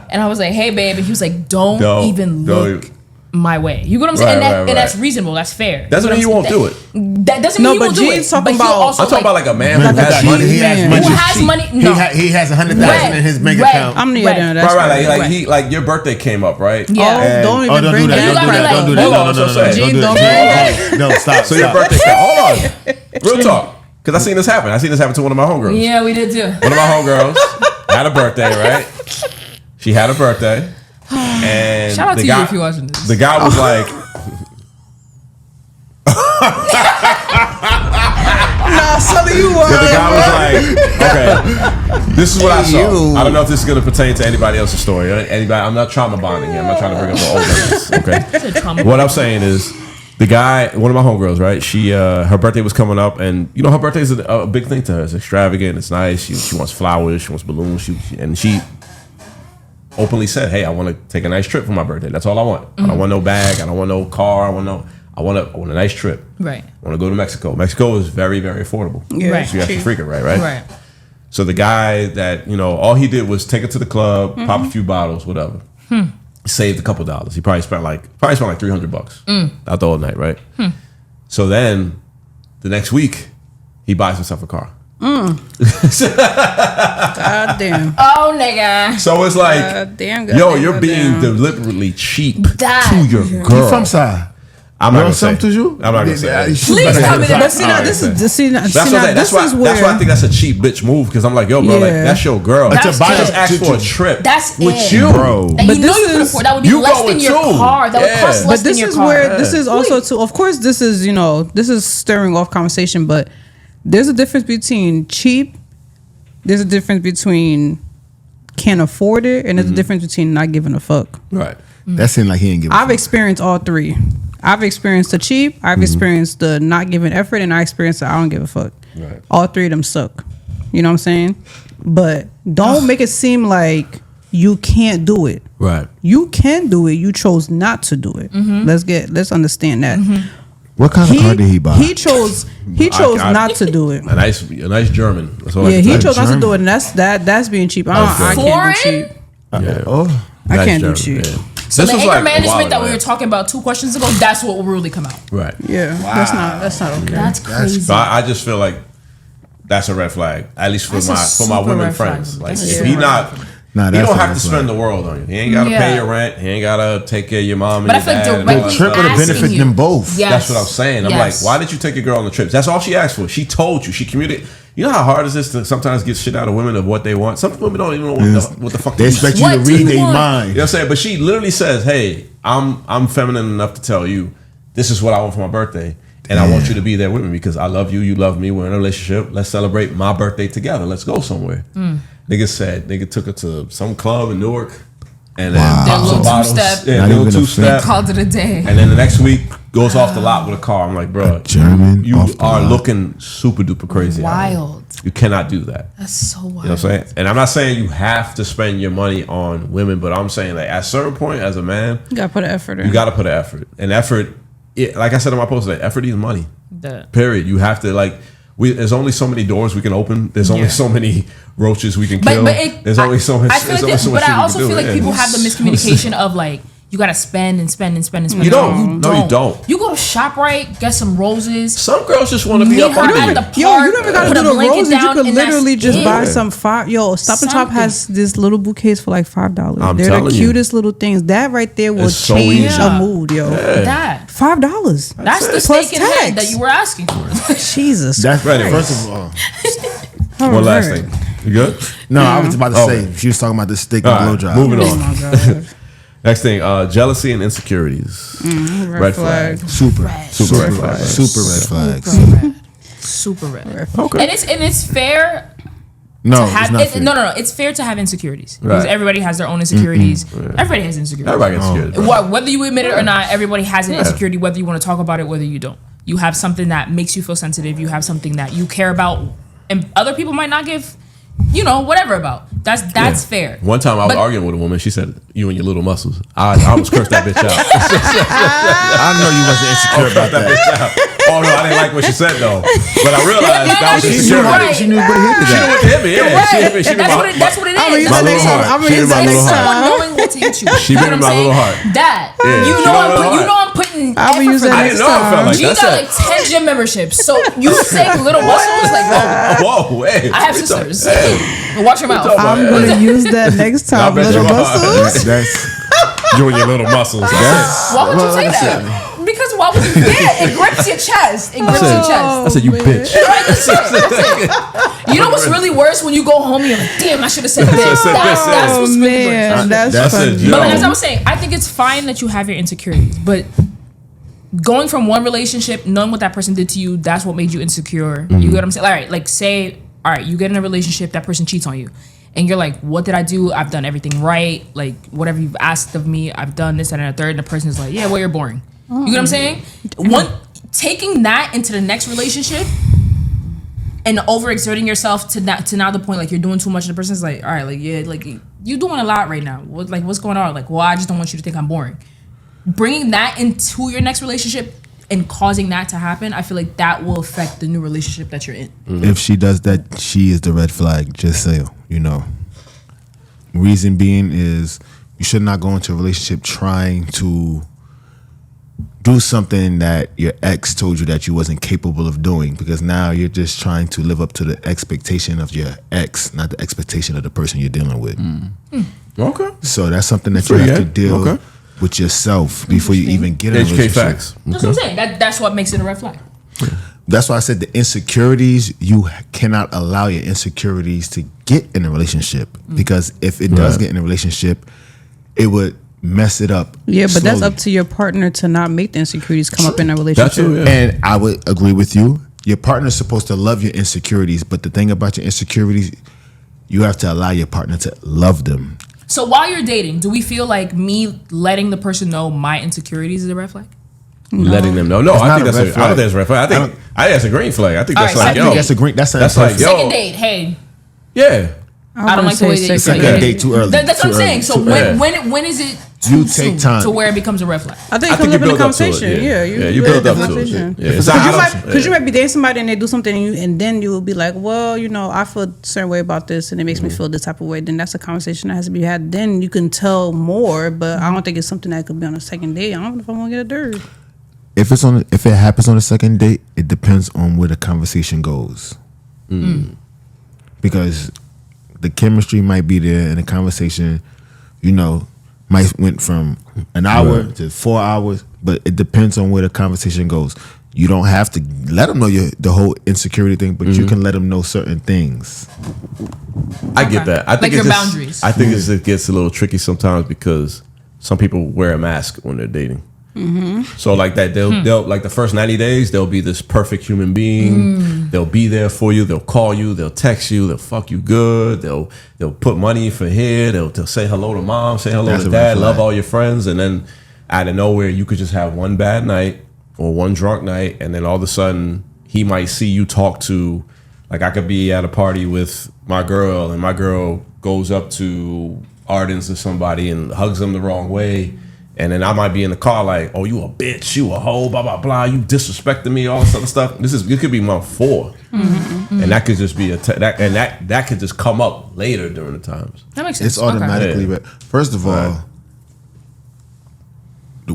S2: and I was like, "Hey, babe," and he was like, "Don't even look my way." You get what I'm saying?
S1: Right,
S2: And that's reasonable. That's fair.
S1: Doesn't mean you won't do it.
S2: That doesn't
S3: No,
S2: mean you
S3: but
S2: won't do it.
S3: Gene's talking
S2: But he'll
S3: about-
S2: also
S1: I'm talking about like a man who
S3: Like a
S1: has
S3: cheap
S1: money.
S4: He has
S3: man.
S4: money.
S2: who has money. No,
S4: He has 100,000 in his bank
S2: Right.
S4: account.
S3: I'm the
S2: Right.
S3: other. That's
S1: Right, right. Like
S2: Right.
S1: he, like your birthday came up, right?
S2: Yeah.
S3: Oh,
S1: And-
S3: don't
S4: Oh,
S3: even
S4: don't
S3: bring
S4: do that.
S3: that.
S2: You
S4: Don't do
S2: gotta
S4: that.
S2: be
S4: Don't do
S2: like,
S4: that.
S1: hold
S4: No,
S1: on,
S4: no,
S1: so
S4: no, no,
S1: say-
S4: no.
S3: Gene,
S4: Don't do
S3: don't
S4: that.
S3: bring
S4: No, stop.
S1: So your
S4: stop.
S1: birthday came. Hold on. Real talk. Because I seen this happen. I seen this happen to one of my homegirls.
S2: Yeah, we did too.
S1: One of my homegirls had a birthday, right? She had a birthday. And
S2: Shout out
S1: the
S2: to
S1: guy,
S2: you if you're watching this.
S1: The guy was like,
S3: Nah, son, you were.
S1: the guy was like, okay, this is what I saw.
S4: You.
S1: I don't know if this is going to pertain to anybody else's story. Anybody, I'm not trauma bonding here. I'm not trying to bring up the old memories. Okay.
S2: Trauma.
S1: What I'm saying is, the guy, one of my homegirls, right? She, her birthday was coming up, and her birthday is a big thing to her. It's extravagant. It's nice. She wants flowers. She wants balloons. She openly said, "Hey, I want to take a nice trip for my birthday. That's all I want. I don't want no bag. I don't want no car. I want a nice trip.
S2: Right.
S1: I want to go to Mexico. Mexico is very, very affordable.
S3: Yeah,
S2: Right.
S1: So you have to
S3: cheap.
S1: freak it, right?
S2: Right.
S1: So the guy that, all he did was take it to the club, pop a few bottles, whatever. Saved a couple dollars. He probably spent like $300 out the whole night, right? So then the next week, he buys himself a car.
S3: God damn.
S2: Oh, nigga.
S1: So it's like,
S3: God damn.
S1: yo, you're being deliberately cheap
S2: That-
S1: to your girl.
S4: You from Side?
S1: I'm not
S4: You
S1: gonna
S4: know
S1: say.
S4: something to you?
S1: I'm not gonna say.
S2: Please tell me that.
S3: But see now, this is
S1: That's what I'm saying.
S3: this is where
S1: That's why I think that's a cheap bitch move because I'm like, yo, bro, like
S3: Yeah.
S1: that's your girl.
S2: That's
S1: Just
S2: good.
S1: ask for a trip.
S2: That's
S1: with
S2: it.
S1: you,
S4: Bro.
S2: And
S3: But
S2: you know
S3: this
S2: you could
S3: is-
S2: afford that would be
S1: you
S2: less
S1: going
S2: than your
S1: too.
S2: car. That would
S1: Yeah.
S2: cost less
S3: But
S2: than
S3: this
S2: your
S3: is
S2: car.
S3: where this is also too. Of course, this is this is stirring off conversation, but there's a difference between cheap. There's a difference between can't afford it, and there's a difference between not giving a fuck.
S1: Right.
S4: That seemed like he didn't give a
S3: I've
S4: fuck.
S3: experienced all three. I've experienced the cheap. I've experienced the not giving effort, and I experienced the I don't give a fuck.
S1: Right.
S3: All three of them suck. You know what I'm saying? But don't make it seem like you can't do it.
S1: Right.
S3: You can do it. You chose not to do it. Let's understand that.
S4: What kind of car did he buy?
S3: He chose
S1: I-
S3: not to do it.
S1: A nice German. That's all
S3: Yeah,
S1: I
S3: he
S1: can
S3: chose
S1: say.
S3: not to do it, and that's being cheap. I can't
S2: Foreign?
S3: do cheap.
S1: Yeah.
S4: Oh,
S3: I
S1: Nice
S3: can't do
S1: German,
S3: cheap.
S1: yeah.
S2: So
S1: This
S2: the
S1: was
S2: anger
S1: like a
S2: management
S1: while
S2: that we
S1: ago,
S2: were talking about 2 questions ago, that's what will really come out.
S1: Right.
S3: Yeah, that's not okay.
S2: That's crazy.
S1: So I just feel like that's a red flag, at least for
S2: That's a
S1: my
S2: super
S1: women
S2: red flag.
S1: friends. Like
S2: That's a
S1: if
S2: super
S1: he
S2: red
S1: not,
S2: flag.
S4: Nah,
S1: he
S4: that's
S1: don't
S4: a
S1: have
S4: red
S1: to
S4: flag.
S1: spend the world on you. He ain't got to
S2: Yeah.
S1: pay your rent. He ain't got to take care of your mom and
S2: But I
S1: your
S2: feel like
S1: dad. and
S2: directly
S1: all that
S4: trip would have
S2: asking
S4: benefited
S2: you.
S4: them both.
S2: Yes.
S1: That's what I'm saying. I'm
S2: Yes.
S1: like, why did you take your girl on the trips? That's all she asked for. She told you. She communicated. You know how hard it is to sometimes get shit out of women of what they want? Some women don't even know what the fuck
S4: They expect you
S2: What
S4: to
S2: do
S4: read
S2: you
S4: their
S2: want?
S4: mind.
S1: You know what I'm saying? But she literally says, hey, I'm feminine enough to tell you this is what I want for my birthday. And I want you to be there with me because I love you, you love me, we're in a relationship. Let's celebrate my birthday together. Let's go somewhere. Nigga took her to some club in Newark. And then
S2: Their little two-step.
S1: Yeah, little two-step.
S2: Called it a day.
S1: And then the next week goes off the lot with a car. I'm like, bro, you are looking super duper crazy.
S2: Wild.
S1: You cannot do that.
S2: That's so wild.
S1: You know what I'm saying? And I'm not saying you have to spend your money on women, but I'm saying like at a certain point as a man,
S3: You gotta put an effort in.
S1: you got to put an effort. And effort, like I said in my post today, effort is money.
S2: That.
S1: Period. You have to like. There's only so many doors we can open. There's only so many roaches we can kill. There's only so much.
S2: But I also feel like people have the miscommunication of like you gotta spend and spend and spend and spend.
S1: You don't. No, you don't.
S2: You go to ShopRite, get some roses.
S1: Some girls just want to be up on
S2: at the park.
S3: Yo, you never got to do the roses. You could
S2: and
S3: literally just buy
S2: it.
S3: some $5. Yo, Stop and Shop has this little bouquets for like $5.
S1: I'm
S3: They're
S1: telling
S3: the
S1: you.
S3: cutest little things. That right there will
S1: It's so
S3: change
S1: easy.
S3: a mood, yo.
S2: That.
S3: $5.
S2: That's the
S3: Plus
S2: steak and head
S3: tax.
S2: that you were asking for.
S3: Jesus.
S4: That's
S1: Right,
S4: First of all,
S1: One last thing. You good?
S4: no, I was about to say she was talking about the steak
S1: All
S4: and
S1: right,
S4: blowjob.
S1: moving
S3: Oh
S1: on.
S3: my God.
S1: Next thing, jealousy and insecurities.
S3: Red flag.
S4: Super
S2: Red.
S1: Super red flag.
S4: Super red flags.
S2: Super red.
S1: Okay.
S2: And it's fair
S4: No,
S2: to have
S4: it's not fair.
S2: no. It's fair to have insecurities because
S1: Right.
S2: everybody has their own insecurities. Everybody has insecurities.
S1: Everybody gets scared.
S2: Whether you admit it or not, everybody has an insecurity. Whether you want to talk about it, whether you don't, you have something that makes you feel sensitive. You have something that you care about, and other people might not give, whatever about. That's fair.
S1: One time I was
S2: But-
S1: arguing with a woman. She said, "You and your little muscles." I almost cursed that bitch out.
S4: I know you wasn't insecure about
S1: that
S4: that.
S1: bitch out. Oh no, I didn't like what she said though. But I realized that was
S2: She's
S1: insecurity.
S2: right.
S4: She knew what hit to
S1: She knew
S4: that.
S1: what to hit me. Yeah,
S2: Right.
S1: she hit me. She knew
S2: That's what it is.
S3: I'm gonna use
S1: My
S3: that next
S1: little
S3: time.
S1: heart.
S3: I'm gonna
S1: She
S3: use
S1: hit
S3: that
S1: my
S3: next
S1: little
S3: time.
S2: Someone knowing what to hit you.
S1: She
S2: You know
S1: bit in
S2: what
S1: my
S2: I'm
S1: little
S2: saying?
S1: heart.
S2: That
S1: Yeah,
S2: you
S1: she
S2: know
S1: bit in my little
S2: I'm putting.
S3: I'ma use
S2: effort
S3: that
S2: for
S1: I
S3: next
S1: didn't know it felt like
S2: G
S1: that.
S2: got like 10 gym memberships. So you saying little muscles like
S1: Whoa, hey.
S2: I have sisters. Watch your mouth.
S3: I'm gonna use that next time.
S1: bet
S3: Little
S1: you are.
S3: muscles.
S4: That's
S1: You and your little muscles.
S2: Why would you say that? Because why would you? Yeah, it grips your chest. It grips your chest.
S1: I said, "You bitch."
S2: Right, that's it. You know what's really worse when you go home and you're like, damn, I should have said this. That's
S3: Oh
S2: what's really worse.
S3: man, that's
S1: That's it,
S3: funny.
S1: yo.
S2: But as I was saying, I think it's fine that you have your insecurities, but going from one relationship, knowing what that person did to you, that's what made you insecure. You get what I'm saying? All right, like say, all right, you get in a relationship, that person cheats on you. And you're like, what did I do? I've done everything right. Like, whatever you've asked of me, I've done this, that, and a third. And the person is like, yeah, well, you're boring. You get what I'm saying? Taking that into the next relationship and overexerting yourself to now the point like you're doing too much, and the person's like, all right, like yeah, like you're doing a lot right now. What's going on? Like, well, I just don't want you to think I'm boring. Bringing that into your next relationship and causing that to happen, I feel like that will affect the new relationship that you're in.
S4: if she does that, she is the red flag. Just so you know. Reason being is you should not go into a relationship trying to do something that your ex told you that you wasn't capable of doing, because now you're just trying to live up to the expectation of your ex, not the expectation of the person you're dealing with.
S1: Okay.
S4: So that's something that you
S1: Pretty
S4: have to
S1: good.
S4: deal
S1: Okay.
S4: with yourself before you even get in a
S1: HK
S4: relationship.
S1: facts.
S2: That's what I'm saying. That's what makes it a red flag.
S4: That's why I said the insecurities, you cannot allow your insecurities to get in a relationship, because if it does
S1: Right.
S4: get in a relationship, it would mess it up.
S3: Yeah, but that's
S4: slowly.
S3: up to your partner to not make the insecurities come up in a relationship.
S1: That's it. Yeah.
S4: And I would agree with you. Your partner's supposed to love your insecurities, but the thing about your insecurities, you have to allow your partner to love them.
S2: So while you're dating, do we feel like me letting the person know my insecurities is a red flag?
S1: Letting them know. No,
S4: It's
S1: I
S4: not
S1: think
S4: a
S1: that's
S4: red
S1: I
S4: flag.
S1: don't think that's a red flag. I think that's a green flag. I think that's
S2: All right,
S1: like,
S2: second
S1: yo,
S2: date.
S4: That's a green. That's
S1: That's
S4: like
S1: like, yo.
S2: Second date, hey,
S1: Yeah.
S2: I don't like the way that you say
S4: second
S2: it.
S4: date too early.
S2: That's what I'm
S4: Too
S2: saying.
S4: early.
S2: So
S1: Too early.
S2: when is it too
S4: You take
S2: soon
S4: time.
S2: to where it becomes a red flag?
S3: I think
S1: I
S3: it
S1: think
S3: comes
S1: you
S3: up in the
S1: build up to it.
S3: conversation.
S1: Yeah,
S3: Yeah,
S1: you build up to it. Yeah. It's not-
S3: Because you might be dating somebody and they do something and then you will be like, well, I feel a certain way about this and it makes me feel this type of way. Then that's a conversation that has to be had. Then you can tell more, but I don't think it's something that could be on a second date. I don't know if I'm gonna get a dirt.
S4: If it happens on the second date, it depends on where the conversation goes. Because the chemistry might be there and the conversation, might went from an hour to 4 hours, but it depends on where the conversation goes. You don't have to let them know the whole insecurity thing, but you can let them know certain things.
S1: I get that. I think
S2: Like
S1: it's
S2: your
S1: just-
S2: boundaries.
S1: I think it gets a little tricky sometimes because some people wear a mask when they're dating. So like that, they'll like the first 90 days, they'll be this perfect human being. They'll be there for you. They'll call you. They'll text you. They'll fuck you good. They'll put money for here. They'll say hello to mom, say hello to dad, love all your friends, and then out of nowhere, you could just have one bad night or one drunk night, and then all of a sudden, he might see you talk to, like I could be at a party with my girl, and my girl goes up to Ardens or somebody and hugs them the wrong way. And then I might be in the car like, oh, you a bitch, you a hoe, blah, blah, blah. You disrespecting me, all this other stuff. It could be month 4. And that could just be that could just come up later during the times.
S2: That makes sense.
S4: It's automatically, but first of all,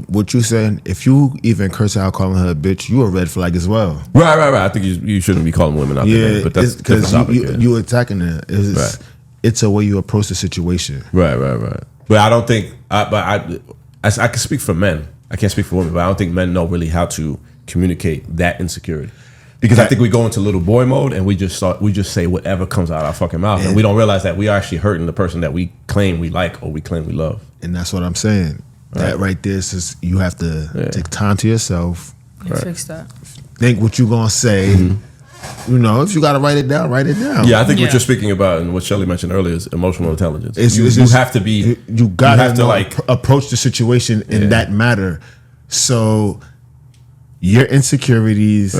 S4: what you said, if you even curse out calling her a bitch, you a red flag as well.
S1: Right. I think you shouldn't be calling women out there. But that's because
S4: you attacking her. It's a way you approach the situation.
S1: Right. But I don't think, I can speak for men. I can't speak for women, but I don't think men know really how to communicate that insecurity. Because I think we go into little boy mode and we just say whatever comes out our fucking mouth, and we don't realize that we are actually hurting the person that we claim we like or we claim we love.
S4: And that's what I'm saying. Right. That right there says you have to take time to yourself.
S2: Fix that.
S4: Think what you gonna say. You know, if you gotta write it down, write it down.
S1: Yeah, I think what you're speaking about and what Shelly mentioned earlier is emotional intelligence.
S4: You
S1: have to be.
S4: You have to like approach the situation in that matter. So your insecurities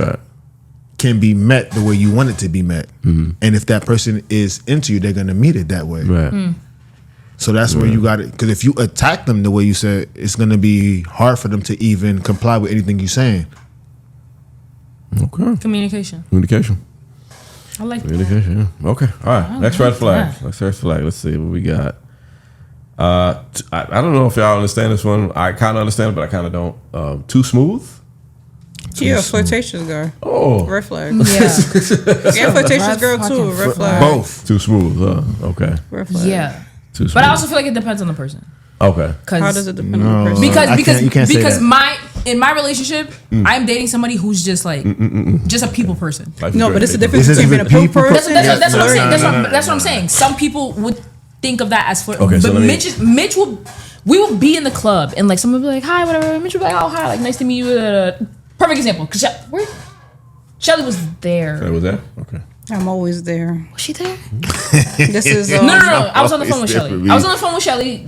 S4: can be met the way you want it to be met, and if that person is into you, they're gonna meet it that way.
S1: Right.
S4: So that's where you got it. Because if you attack them the way you said, it's gonna be hard for them to even comply with anything you're saying.
S1: Okay.
S2: Communication. I like
S1: communication. Yeah. Okay. All right. Next red flag. Let's see what we got. I don't know if y'all understand this one. I kind of understand it, but I kind of don't. Too smooth.
S3: Yeah, flirtatious girl.
S1: Oh,
S3: red flag.
S2: Yeah,
S3: flirtatious girl too. Red flag.
S4: Both.
S1: Too smooth. Okay.
S3: Red flag.
S2: Yeah.
S1: Too smooth.
S2: But I also feel like it depends on the person.
S1: Okay.
S3: How does it depend on the person?
S2: Because in my relationship, I'm dating somebody who's just like just a people person.
S3: No, but it's the difference between being a people person.
S2: That's what I'm saying. That's what I'm saying. Some people would think of that as flirt.
S1: Okay,
S2: but Mitch we will be in the club and like someone will be like, hi, whatever. Mitch will be like, oh hi, like nice to meet you. Perfect example. Cause Shelly was there.
S1: Shelly was there? Okay.
S3: I'm always there.
S2: Was she there?
S3: This is
S2: no. I was on the phone with Shelly.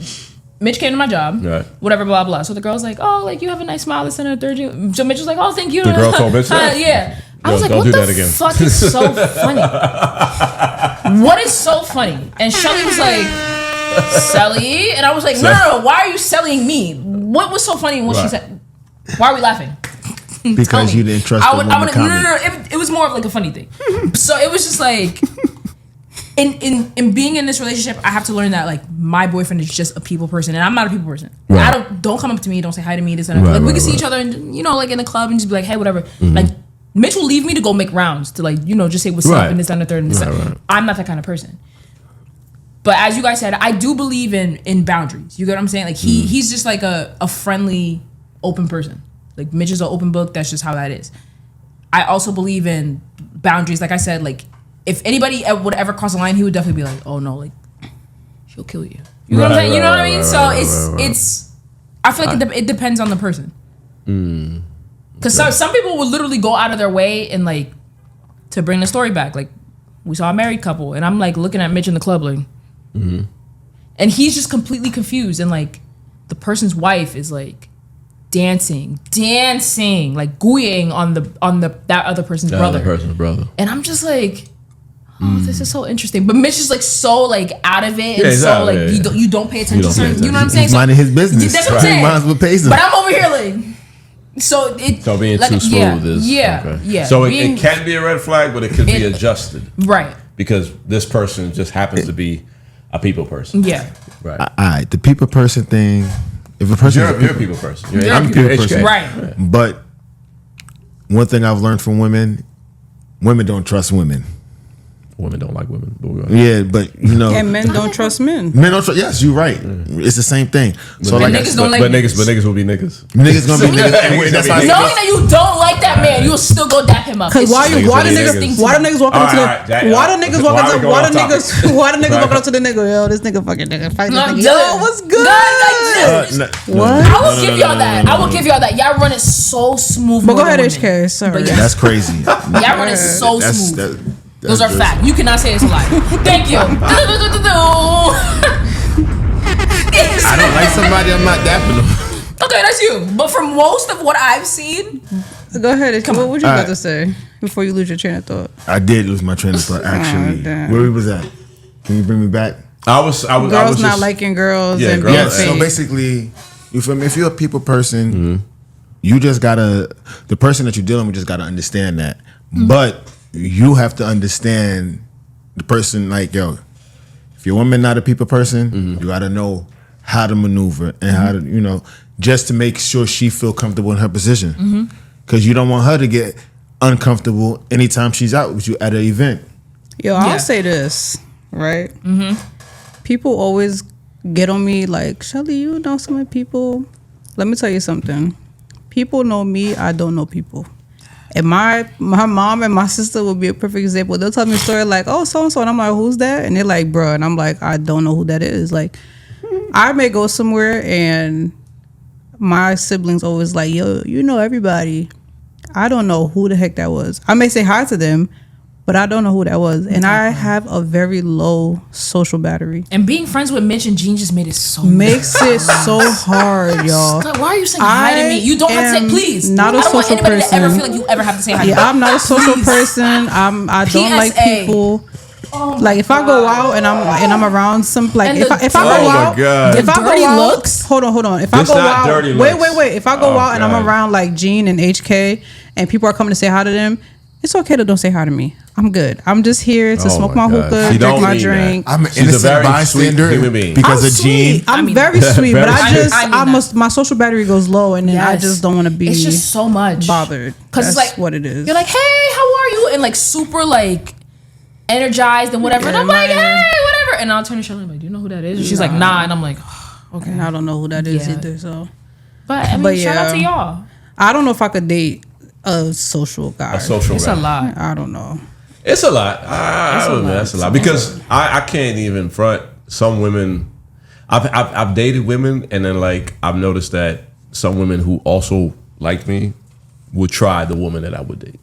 S2: Mitch came to my job, whatever, blah, blah. So the girl's like, oh, like, you have a nice smile, this and a third. So Mitch was like, oh, thank you.
S1: The girl told Mitch that?
S2: Yeah. I was like, what the fuck is so funny? What is so funny? And Shelly was like, Celi? And I was like, no, why are you selling me? What was so funny in what she said? Why are we laughing?
S4: Because you didn't trust the woman comment.
S2: No. It was more of like a funny thing. So it was just like... In being in this relationship, I have to learn that like my boyfriend is just a people person, and I'm not a people person. Right. Don't come up to me, don't say hi to me, this and that. Like we can see each other, and like in the club, and just be like, hey, whatever. Like Mitch will leave me to go make rounds to like just say what's up and this and the third and this. Right. I'm not that kind of person. But as you guys said, I do believe in boundaries. You get what I'm saying? Like he's just like a friendly, open person. Like Mitch is an open book. That's just how that is. I also believe in boundaries. Like I said, like. If anybody would ever cross a line, he would definitely be like, "Oh no, like she'll kill you." You know what I'm saying? You know what I mean? So it's. I feel like it depends on the person. Because some people would literally go out of their way and like to bring the story back. Like we saw a married couple, and I'm like looking at Mitch in the club, like, and he's just completely confused, and like the person's wife is like dancing, like gooeying on that other person's brother. And I'm just like. Oh, this is so interesting. But Mitch is like so like out of it, and so like you don't pay attention to certain. You know what I'm saying?
S4: He's minding his business.
S2: That's what I'm saying.
S4: Might as well pay him.
S2: But I'm over here like. So being
S1: like, too smooth is
S2: yeah.
S1: So it can be a red flag, but it could be adjusted,
S2: right?
S1: Because this person just happens to be a people person.
S2: Yeah,
S4: right. All right, the people person thing. If a person,
S1: you're a people person.
S4: I'm a people person,
S2: right?
S4: But one thing I've learned from women don't trust women.
S1: women don't like women. But
S4: but you know,
S3: and men don't trust men.
S4: Men don't trust. Yes, you're right. It's the same thing. So like,
S2: niggas don't like
S1: but niggas will be niggas.
S4: Niggas gonna be niggas. Anyway, that's how
S2: Knowing that you don't like that man, you'll still go dap him up.
S3: Cause why the niggas walking up to the why the niggas walking up to the nigga, yo, this nigga fucking nigga fight this nigga. Yo, what's good? What?
S2: I will give y'all that. I will give y'all that. Y'all run it so smooth.
S3: But go ahead, HK. Sorry.
S4: That's crazy.
S2: Y'all run it so smooth. Those are facts. You cannot say it's a lie. Thank you.
S4: I don't like somebody, I'm not dapping them.
S2: Okay, that's you. But from most of what I've seen,
S3: go ahead. What would you about to say before you lose your train of thought?
S4: I did lose my train of thought. Actually, where we was at? Can you bring me back?
S1: I was
S3: girls not liking girls.
S1: Yeah,
S3: and
S1: girls.
S4: Yeah. So basically, you feel me? If you're a people person, you just gotta the person that you're dealing with just gotta understand that. But you have to understand the person. Like, yo, if your woman not a people person, you gotta know how to maneuver and how to, you know, just to make sure she feel comfortable in her position. Because you don't want her to get uncomfortable anytime she's out with you at an event.
S3: Yo, I'll say this, right? People always get on me like, Shelly, you know so many people. Let me tell you something. People know me, I don't know people. And my mom and my sister would be a perfect example. They'll tell me a story like, oh, so-and-so. And I'm like, who's that? And they're like, bro. And I'm like, I don't know who that is. Like, I may go somewhere and my siblings always like, yo, you know everybody. I don't know who the heck that was. I may say hi to them, but I don't know who that was. And I have a very low social battery.
S2: and being friends with Mitch and Jean just made it so
S3: Makes it so hard, y'all.
S2: God, why are you saying hi to me? You don't have to say please.
S3: Not a
S2: I don't want
S3: social
S2: anybody to ever
S3: person.
S2: feel like you ever have to say hi to me.
S3: Yeah, I'm not a social person. I don't like
S2: PSA.
S3: people. Like if I go out and I'm around some like
S2: And
S3: if I go
S1: Oh my
S3: out,
S1: God.
S3: if I go
S2: Dirty
S3: out,
S2: looks?
S3: hold on. If I
S1: It's
S3: go
S1: not
S3: out,
S1: dirty
S3: wait.
S1: looks.
S3: If I go
S1: Oh,
S3: out and I'm
S1: God.
S3: around like Jean and HK and people are coming to say hi to them, it's okay to don't say hi to me. I'm good. I'm just here to
S1: Oh
S3: smoke
S1: my
S3: my
S1: God.
S3: hookah,
S1: She
S3: drink
S1: don't
S3: my
S1: mean
S3: drink.
S4: I'm an
S1: She's a
S4: innocent
S1: very
S4: bystander
S1: sweet human being.
S4: because
S3: I'm
S4: of
S3: sweet.
S4: Gene.
S3: I'm
S2: mean
S3: very
S2: that.
S3: sweet, but
S1: Very
S3: I
S1: sweet.
S3: just
S2: I mean that.
S3: my social battery goes low, and then I
S2: Yes.
S3: just don't want to be.
S2: It's just so much
S3: bothered.
S2: because it's
S3: That's
S2: like
S3: what it is.
S2: You're like, hey, how are you? And like super like energized and whatever. And I'm like, hey, whatever. And I'll turn to Shelly and I'm like, do you know who that is? And she's like, nah. And I'm like, okay.
S3: And I don't know who that is
S2: Yeah.
S3: either. So
S2: But I mean,
S3: But
S2: shout out to
S3: yeah.
S2: y'all.
S3: I don't know if I could date a social guy.
S1: A social
S2: It's
S1: rap.
S2: a lot.
S3: I don't know.
S1: It's a lot. I would admit that's a lot because I can't even front some women. I've dated women and then like I've noticed that some women who also like me would try the woman that I would date,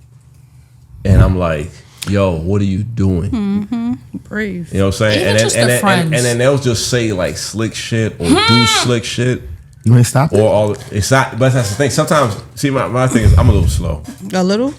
S1: and I'm like, yo, what are you doing?
S3: Brave.
S1: You know what I'm saying?
S2: Even just the friends.
S1: And then they'll just say like slick shit or do slick shit
S4: You ain't stopped
S1: or
S4: it?
S1: all. It's not. But that's the thing. Sometimes, see, my thing is I'm a little slow.
S3: A little?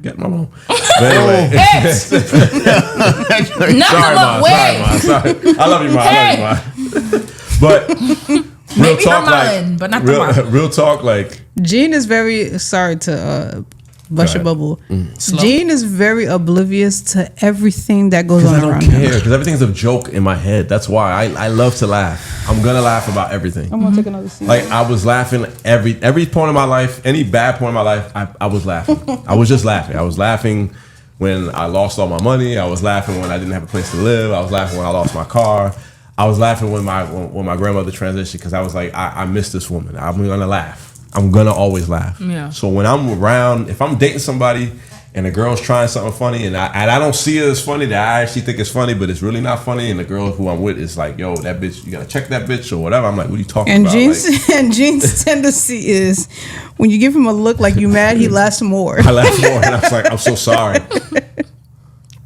S1: Get my mom. But anyway.
S2: Heads. Not
S1: Sorry,
S2: the
S1: Ma. Sorry, Ma. Sorry. I love you, Ma.
S2: Hey.
S1: I love you, Ma. But real
S2: Maybe
S1: talk,
S2: her
S1: like
S2: mind, but not the mom.
S1: real talk, like
S3: Jean is very sorry to bust your bubble.
S2: Slow.
S3: Jean is very oblivious to everything that goes on
S1: I don't
S3: around
S1: care
S3: him.
S1: because everything's a joke in my head. That's why I love to laugh. I'm gonna laugh about everything.
S3: I'm gonna take another seat.
S1: Like I was laughing every point of my life, any bad point of my life, I was laughing. I was just laughing. I was laughing when I lost all my money. I was laughing when I didn't have a place to live. I was laughing when I lost my car. I was laughing when my grandmother transitioned because I was like, I miss this woman. I'm gonna laugh. I'm gonna always laugh.
S2: Yeah.
S1: So when I'm around, if I'm dating somebody and the girl's trying something funny and I don't see it as funny, that I actually think it's funny, but it's really not funny, and the girl who I'm with is like, yo, that bitch, you gotta check that bitch or whatever. I'm like, what are you talking
S3: And
S1: about?
S3: Jean's
S1: Like,
S3: and Jean's tendency is when you give him a look like you mad, he laughs more.
S1: I laugh more, and I was like, I'm so sorry.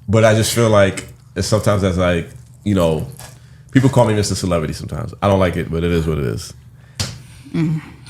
S1: But I just feel like sometimes that's like, you know, people call me Mr. Celebrity sometimes. I don't like it, but it is what it is.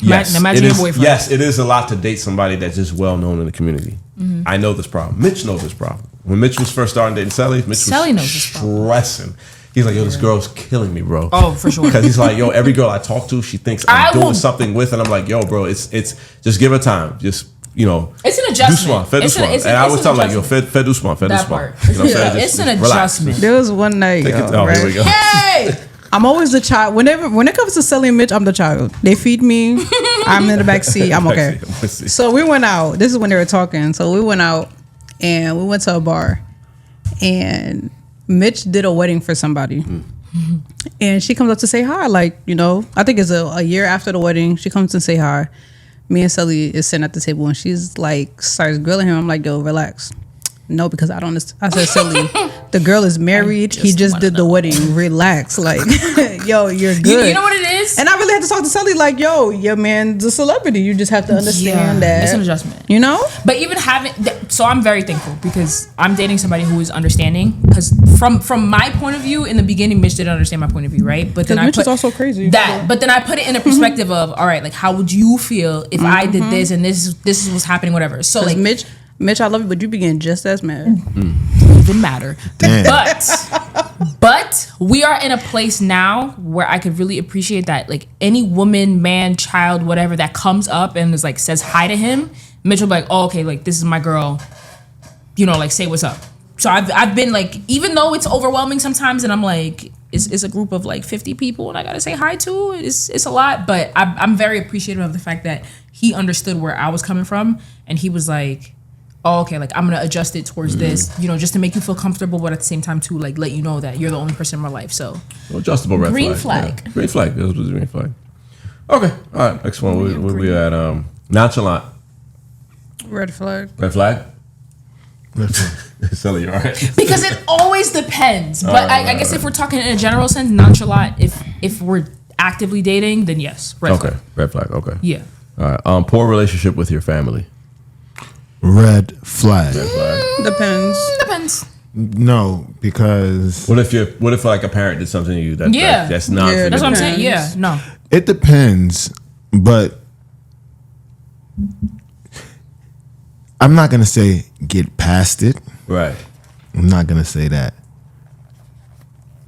S1: Yes,
S2: Imagine
S1: it
S2: your
S1: is,
S2: boyfriend.
S1: yes, it is a lot to date somebody that's just well known in the community. I know this problem. Mitch knows this problem. When Mitch was first starting dating Celi, Mitch
S2: Celi
S1: was
S2: knows this problem.
S1: stressing. He's like, yo, this girl's killing me, bro.
S2: Oh, for sure.
S1: Because he's like, yo, every girl I talk to, she thinks
S2: I
S1: I'm doing
S2: will-
S1: something with, and I'm like, yo, bro, it's just give her time. Just, you know,
S2: It's an adjustment.
S1: doucement, fais
S2: It's an-
S1: doucement.
S2: it's an-
S1: And I
S2: it's
S1: always
S2: an
S1: tell him, like, yo,
S2: adjustment.
S1: fais doucement, fais
S2: That
S1: doucement.
S2: part.
S1: You know what I'm saying?
S2: It's an
S1: relax.
S2: adjustment.
S3: There was one night,
S1: Take it-
S3: yo,
S1: oh,
S3: right?
S1: here we go.
S2: Hey!
S3: I'm always the child. When it comes to Celi and Mitch, I'm the child. They feed me. I'm in the back seat. I'm okay.
S1: Backseat.
S3: So we went out. This is when they were talking. So we went out and we went to a bar. and Mitch did a wedding for somebody. And she comes up to say hi, like, you know, I think it's a year after the wedding. She comes to say hi. Me and Celi is sitting at the table, and she's like, starts grilling him. I'm like, yo, relax. No, because I don't. I said, Celi, the girl is married. He just did the wedding. Relax, like, yo, you're good.
S2: You know what it is?
S3: And I really had to talk to Celi, like, yo, your man's a celebrity. You just have to understand that.
S2: It's an adjustment.
S3: You know?
S2: But even so I'm very thankful because I'm dating somebody who is understanding. Because from my point of view, in the beginning, Mitch didn't understand my point of view, right? But then
S3: Mitch is also crazy.
S2: But then I put it in a perspective of, all right, like, how would you feel if I did this and this is what's happening, whatever. So like
S3: Mitch, I love you, but you begin just as mad.
S2: Doesn't matter.
S4: Damn.
S2: But we are in a place now where I could really appreciate that. Like any woman, man, child, whatever that comes up and is like says hi to him, Mitch will be like, oh, okay, like this is my girl. You know, like say what's up. So I've been like, even though it's overwhelming sometimes, and I'm like, it's a group of like 50 people, and I gotta say hi to. It's a lot, but I'm very appreciative of the fact that he understood where I was coming from, and he was like, oh, okay, like I'm gonna adjust it towards this, you know, just to make you feel comfortable, but at the same time too, like let you know that you're the only person in my life. So
S1: adjustable red
S2: green
S1: flag.
S2: flag.
S1: Yeah. Green flag. This was a green flag. Okay. All right. Next one. We at nonchalant.
S3: Red flag.
S1: Red flag. Celi, you all right?
S2: Because it always depends. But I guess if we're talking in a general sense, nonchalant, if we're actively dating, then yes. Red flag.
S1: Red flag. Okay.
S2: Yeah.
S1: All right. Poor relationship with your family.
S4: Red flag.
S1: Red flag.
S2: Depends.
S4: No, because
S1: What if like a parent did something to you that's not?
S3: Yeah,
S2: That's what I'm saying. Yeah. No.
S4: it depends, but I'm not gonna say get past it.
S1: Right.
S4: I'm not gonna say that,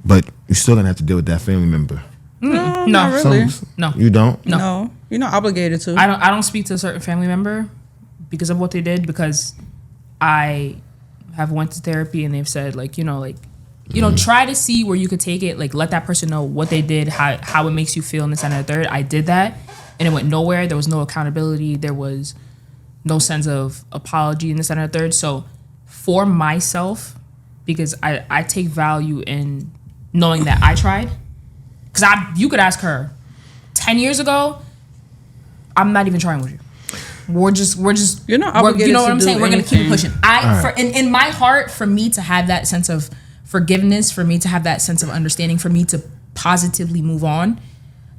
S4: but you're still gonna have to deal with that family member.
S3: No,
S2: No.
S3: not really.
S2: No.
S4: You don't.
S3: No, you're not obligated to.
S2: I don't speak to a certain family member because of what they did, because I have went to therapy and they've said like, you know, try to see where you could take it, like let that person know what they did, how it makes you feel in this and the third. I did that and it went nowhere. There was no accountability. There was no sense of apology in this and the third. So for myself, because I take value in knowing that I tried, because you could ask her 10 years ago, I'm not even trying with you. We're just
S3: You're not obligated
S2: you know
S3: to
S2: what I'm
S3: do
S2: saying? We're gonna keep it
S3: anything.
S2: pushing. In my heart, for me to have that sense of forgiveness, for me to have that sense of understanding, for me to positively move on,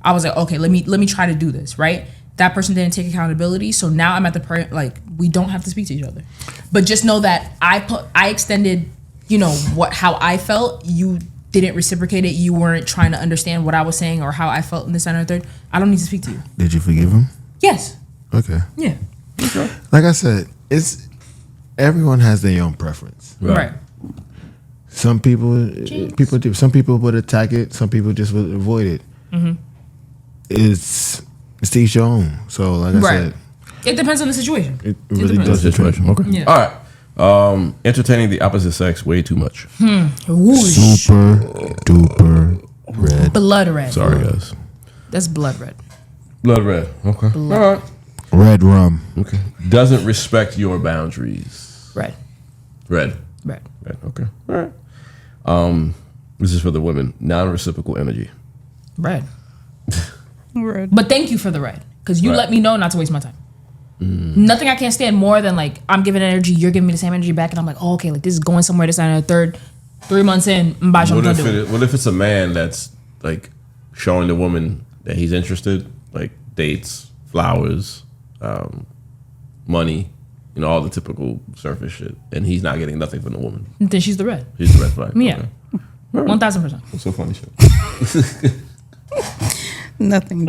S2: I was like, okay, let me try to do this, right? That person didn't take accountability, so now I'm at the point like we don't have to speak to each other. But just know that I extended, you know, how I felt. You didn't reciprocate it. You weren't trying to understand what I was saying or how I felt in this and the third. I don't need to speak to you.
S4: Did you forgive him?
S2: Yes.
S4: Okay.
S2: Yeah.
S4: Like I said, everyone has their own preference.
S2: Right.
S4: Some people do. Some people would attack it. Some people just would avoid it.
S2: Mm-hmm.
S4: It's to each your own. So, like I said,
S2: it depends on the situation.
S4: it really
S2: depends.
S4: does.
S1: Situation. Okay.
S2: Yeah.
S1: All right. Entertaining the opposite sex way too much.
S2: Whoosh.
S4: Super duper red.
S2: Blood red.
S1: Sorry, guys.
S2: That's blood red.
S1: Blood red. Okay. All right.
S4: Red rum.
S1: Okay. Doesn't respect your boundaries.
S2: Red.
S1: Red.
S2: Red.
S1: Red. Okay. All right. This is for the women. Non-reciprocal energy.
S2: Red.
S3: Red.
S2: But thank you for the red, because you let me know not to waste my time. Nothing I can't stand more than like I'm giving energy, you're giving me the same energy back, and I'm like, oh, okay, like this is going somewhere. This and the third. 3 months in,
S1: What if it's a man that's like showing the woman that he's interested, like dates, flowers, money, you know, all the typical surface shit, and he's not getting nothing from the woman?
S2: Then she's the red.
S1: He's the red flag.
S2: Yeah.
S1: Okay.
S2: 1000%.
S1: What's so funny shit?
S3: Nothing.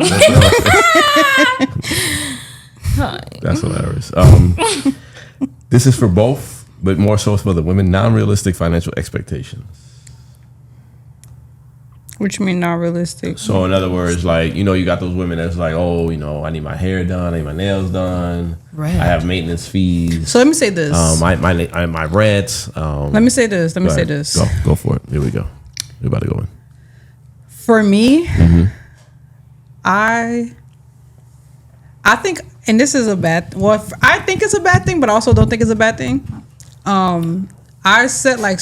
S1: That's hilarious. This is for both, but more so for the women. Non-realistic financial expectations.
S3: What you mean not realistic?
S1: So in other words, like, you know, you got those women that's like, oh, you know, I need my hair done, I need my nails done,
S2: Right.
S1: I have maintenance fees.
S3: So let me say this.
S1: My rents.
S3: Let me say this. Let me say this.
S1: Go for it. Here we go. We're about to go in.
S3: For me, I think, and this is a bad. Well, I think it's a bad thing, but I also don't think it's a bad thing. I set like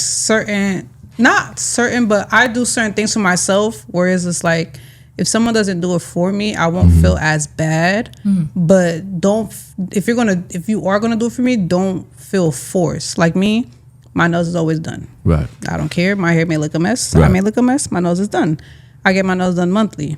S3: not certain, but I do certain things for myself. Whereas it's like, if someone doesn't do it for me, I won't feel as bad. But if you are gonna do it for me, don't feel forced. Like me, my nose is always done.
S1: Right.
S3: I don't care. My hair may look a mess.
S1: Right.
S3: I may look a mess. My nose is done. I get my nose done monthly.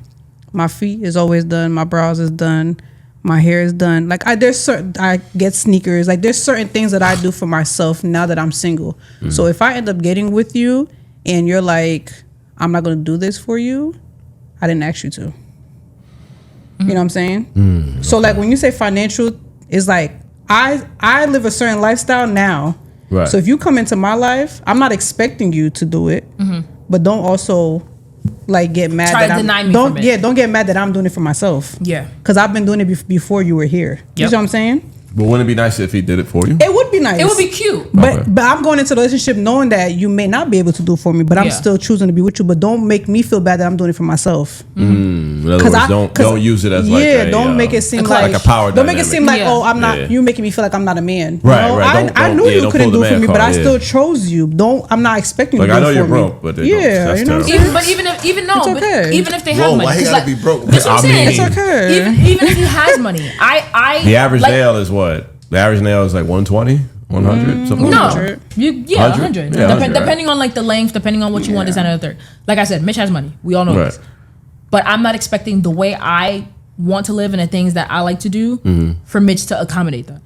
S3: My feet is always done. My brows is done. My hair is done. Like I get sneakers. Like there's certain things that I do for myself now that I'm single. So if I end up getting with you and you're like, I'm not gonna do this for you, I didn't ask you to. You know what I'm saying? So like when you say financial, it's like I live a certain lifestyle now.
S1: Right.
S3: So if you come into my life, I'm not expecting you to do it, but don't also like get mad
S2: Try
S3: that
S2: to deny
S3: I'm
S2: me
S3: don't
S2: from it.
S3: yeah don't get mad that I'm doing it for myself.
S2: Yeah.
S3: Because I've been doing it before you were here. You know what I'm saying?
S1: But wouldn't it be nice if he did it for you?
S3: It would be nice.
S2: It would be cute.
S3: But
S1: Okay.
S3: but I'm going into the relationship knowing that you may not be able to do it for me, but I'm
S2: Yeah.
S3: still choosing to be with you. But don't make me feel bad that I'm doing it for myself.
S1: In other words, don't use it as like
S3: don't make it seem
S1: like a power
S3: Don't make it
S1: dynamic.
S3: seem like I'm not.
S1: Yeah.
S3: You making me feel like I'm not a man.
S1: Right,
S3: You know?
S1: right.
S3: I knew you
S1: don't
S3: couldn't
S1: pull
S3: do
S1: the
S3: it for
S1: man
S3: me, but
S1: card,
S3: I still chose you. I'm not expecting
S1: Like
S3: you to
S1: I
S3: do
S1: know
S3: it
S1: you're
S3: for me.
S1: broke, but
S3: Yeah,
S1: that's
S3: you know what I'm
S1: terrible.
S3: saying?
S2: But even
S3: okay.
S2: even if they
S4: Whoa,
S2: have money,
S4: why he
S2: 'cause,
S4: gotta be broke?
S2: That's what I'm
S1: I
S2: saying.
S1: mean-
S3: It's okay.
S2: Even if he has money, I
S1: The average
S2: like,
S1: nail is what? The average nail is like 120, 100, something like that.
S2: No,
S3: 100.
S2: 100.
S1: Yeah, 100,
S2: Depending on like the length, depending on what you want, this and the third. Like I said, Mitch has money. We all know
S1: Right.
S2: this. But I'm not expecting the way I want to live and the things that I like to do for Mitch to accommodate that.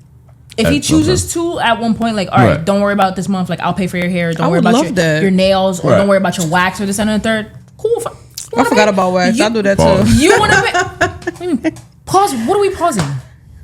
S2: If he
S1: That's
S2: chooses to at one point, like, all right,
S1: Right.
S2: don't worry about this month, like I'll pay for your hair, don't
S3: I
S2: worry
S3: would
S2: about
S3: love that.
S2: your nails, or
S1: Right.
S2: don't worry about your wax or this and the third. Cool.
S3: I forgot about wax. I do that
S1: Pause.
S3: too.
S2: You want to pause? What are we pausing?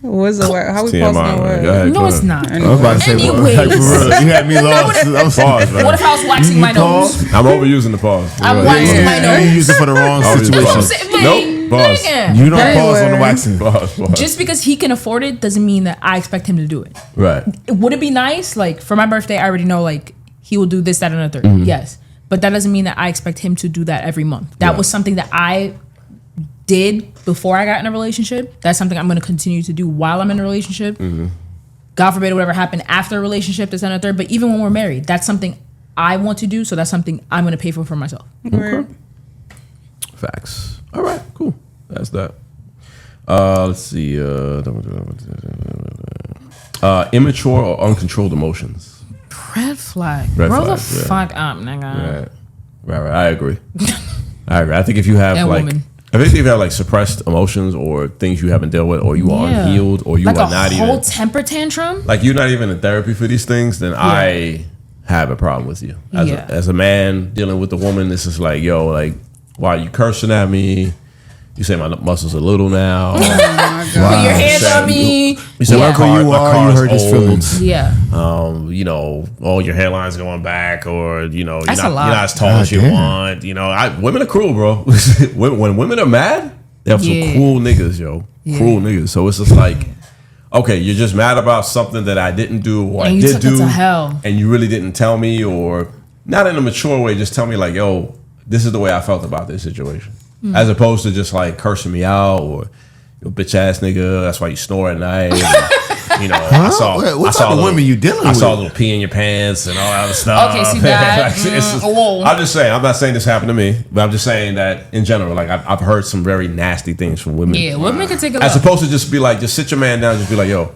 S3: What's the wax? How we
S1: TMI,
S3: pausing on
S1: man.
S3: wax?
S1: Go ahead,
S2: No,
S1: go
S2: it's
S1: ahead.
S2: not.
S4: I was about to say,
S2: Anyways.
S4: like, for real, you had me lost. I'm
S1: Pause, man.
S2: What if I was waxing my nose?
S1: I'm overusing the pause.
S2: I'm
S1: Right.
S2: waxing my
S4: You
S2: nose.
S4: used it for the wrong
S1: I'll use the
S4: situation.
S1: pause.
S2: Say-
S1: Nope. Pause.
S2: Nigga.
S4: You don't
S3: Anyway.
S4: pause on the waxing.
S1: Pause.
S2: Just because he can afford it doesn't mean that I expect him to do it.
S1: Right.
S2: Would it be nice? Like for my birthday, I already know like he will do this, that, and the third.
S1: Mm-hmm.
S2: Yes, but that doesn't mean that I expect him to do that every month. That
S1: Right.
S2: was something that I did before I got in a relationship. That's something I'm going to continue to do while I'm in a relationship.
S1: Mm-hmm.
S2: God forbid whatever happened after a relationship, this and the third. But even when we're married, that's something I want to do. So that's something I'm going to pay for myself.
S3: Okay.
S1: Facts. All right. Cool. That's that. Let's see. Immature or uncontrolled emotions.
S2: Red flag.
S1: Red
S2: Grow
S1: flag,
S2: the
S1: yeah.
S2: fuck up, nigga.
S1: Right. I agree. I think if you have
S2: And
S1: like,
S2: woman.
S1: I think if you have like suppressed emotions or things you haven't dealt with, or you are
S2: Yeah.
S1: unhealed, or you
S2: Like
S1: are
S2: a
S1: not
S2: whole
S1: even
S2: temper tantrum.
S1: like you're not even in therapy for these things, then I have a problem with you.
S2: Yeah.
S1: As a man dealing with a woman, this is like, yo, like, why are you cursing at me? You say my muscles are little now.
S2: Put your hands on me.
S1: You say
S2: Yeah.
S1: my car,
S4: you
S1: my
S4: are,
S1: car's
S4: you hurt his
S1: old.
S4: feelings.
S2: Yeah.
S1: You know, all your hairline's going back, or you know,
S2: That's
S1: you're
S2: a
S1: not,
S2: lot.
S1: you're not as tall as you
S4: damn.
S1: want. You know, women are cruel, bro. when women are mad, they have
S2: Yeah.
S1: some cruel niggas, yo. Cruel niggas. So it's just like, okay, you're just mad about something that I didn't do or
S2: And
S1: I
S2: you
S1: did
S2: took it
S1: do,
S2: to hell.
S1: and you really didn't tell me, or not in a mature way. Just tell me like, yo, this is the way I felt about this situation, as opposed to just like cursing me out or yo bitch ass nigga. That's why you snore at night. And, you know, I saw.
S4: What
S1: I saw
S4: type
S1: a
S4: of
S1: little-
S4: women you dealing
S1: I
S4: with?
S1: saw a little pee in your pants and all that other stuff.
S2: Okay, see that?
S1: Like, it's just-
S2: Whoa.
S1: I'm just saying. I'm not saying this happened to me, but I'm just saying that in general, like I've heard some very nasty things from women.
S2: Yeah. Women can take a
S1: As
S2: look.
S1: opposed to just be like, just sit your man down, and just be like, yo,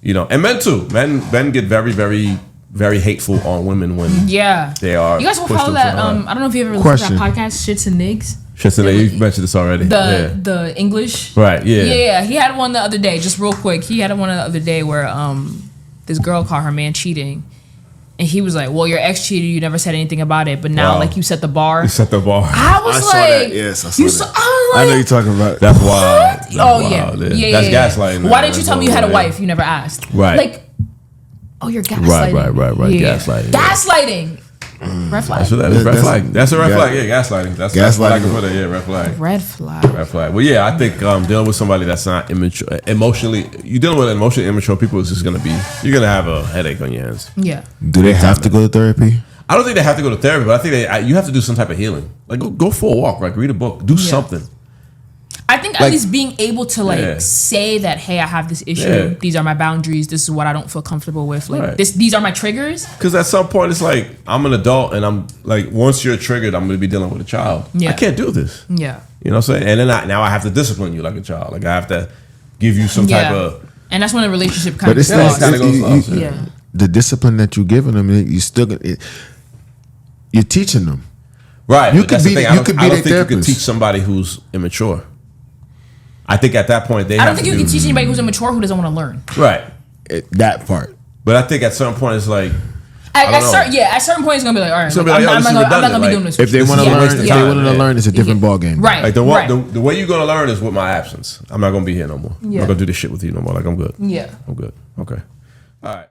S1: you know, and men too. Men get very, very, very hateful on women when
S2: Yeah.
S1: they are.
S2: You guys will
S1: pushed
S2: follow
S1: them so
S2: that.
S1: hard.
S2: I don't know if you ever listened to
S4: Question.
S2: that podcast, Shits and Nigs.
S1: Shit, you mentioned this already.
S2: The English.
S1: Right, yeah.
S2: Yeah. He had one the other day, just real quick. He had one the other day where this girl caught her man cheating. And he was like, well, your ex cheated, you never said anything about it, but now
S1: Wow.
S2: like you set the bar.
S1: You set the bar.
S2: I was
S4: I saw
S2: like,
S4: that. Yes, I saw
S2: you
S4: that.
S2: I was like,
S4: I know you're talking about.
S1: That's wild. That's
S2: oh
S1: wild,
S2: yeah.
S1: That's
S2: yeah.
S1: gaslighting.
S2: Why
S1: man.
S2: didn't you tell me you had a wife? You never asked.
S1: Right.
S2: Like, oh, you're gaslighting.
S1: Right.
S2: Yeah.
S1: Gaslighting.
S2: Gaslighting. Red flag.
S1: That's what that is. Red
S4: That's-
S1: flag. That's a red
S4: yeah.
S1: flag. Yeah, gaslighting. That's what I can
S4: Gaslighting.
S1: put it. Yeah, red flag.
S2: Red flag.
S1: Red flag. Well, yeah, I think dealing with somebody that's not immature, emotionally, you dealing with emotionally immature people is just gonna be, you're gonna have a headache on your hands.
S2: Yeah.
S4: Do they have to go to therapy?
S1: I don't think they have to go to therapy, but I think you have to do some type of healing. Like go for a walk, like read a book, do something.
S2: I think think at least being able to say that, hey, I have this issue.
S1: Yeah.
S2: These are my boundaries. This is what I don't feel comfortable with. Like
S1: Right.
S2: these are my triggers.
S1: Because at some point it's like I'm an adult and I'm like, once you're triggered, I'm going to be dealing with a child.
S2: Yeah.
S1: I can't do this.
S2: Yeah.
S1: You know what I'm saying? And then now I have to discipline you like a child. Like I have to give you some type of.
S2: And that's when a relationship kind
S4: But
S2: of
S4: it's not
S1: kinda goes lost,
S2: yeah.
S4: the discipline that you're giving them. You still you're teaching them.
S1: Right.
S4: You
S1: but
S4: could
S1: that's the
S4: be-
S1: thing.
S4: you
S1: I don't
S4: could be
S1: think
S4: their
S1: you could
S4: therapist.
S1: teach somebody who's immature. I think at that point
S2: I don't think you can teach anybody who's immature who doesn't want to learn.
S1: Right.
S4: That part.
S1: But I think at some point it's like.
S2: At certain point it's gonna be like, all right,
S1: gonna be
S2: I'm
S1: like, yo,
S2: not
S1: this is
S2: gonna be
S1: redundant.
S2: doing this.
S4: If they
S1: This
S4: want to
S1: is a
S4: learn,
S1: waste of
S4: if
S1: time,
S4: they want to
S1: yeah.
S4: learn, it's a different ball game.
S2: Right.
S1: Like the
S2: right.
S1: way you're gonna learn is with my absence. I'm not gonna be here no more. I'm
S2: Yeah.
S1: not gonna do this shit with you no more. Like I'm good.
S2: Yeah.
S1: I'm good. Okay. All right.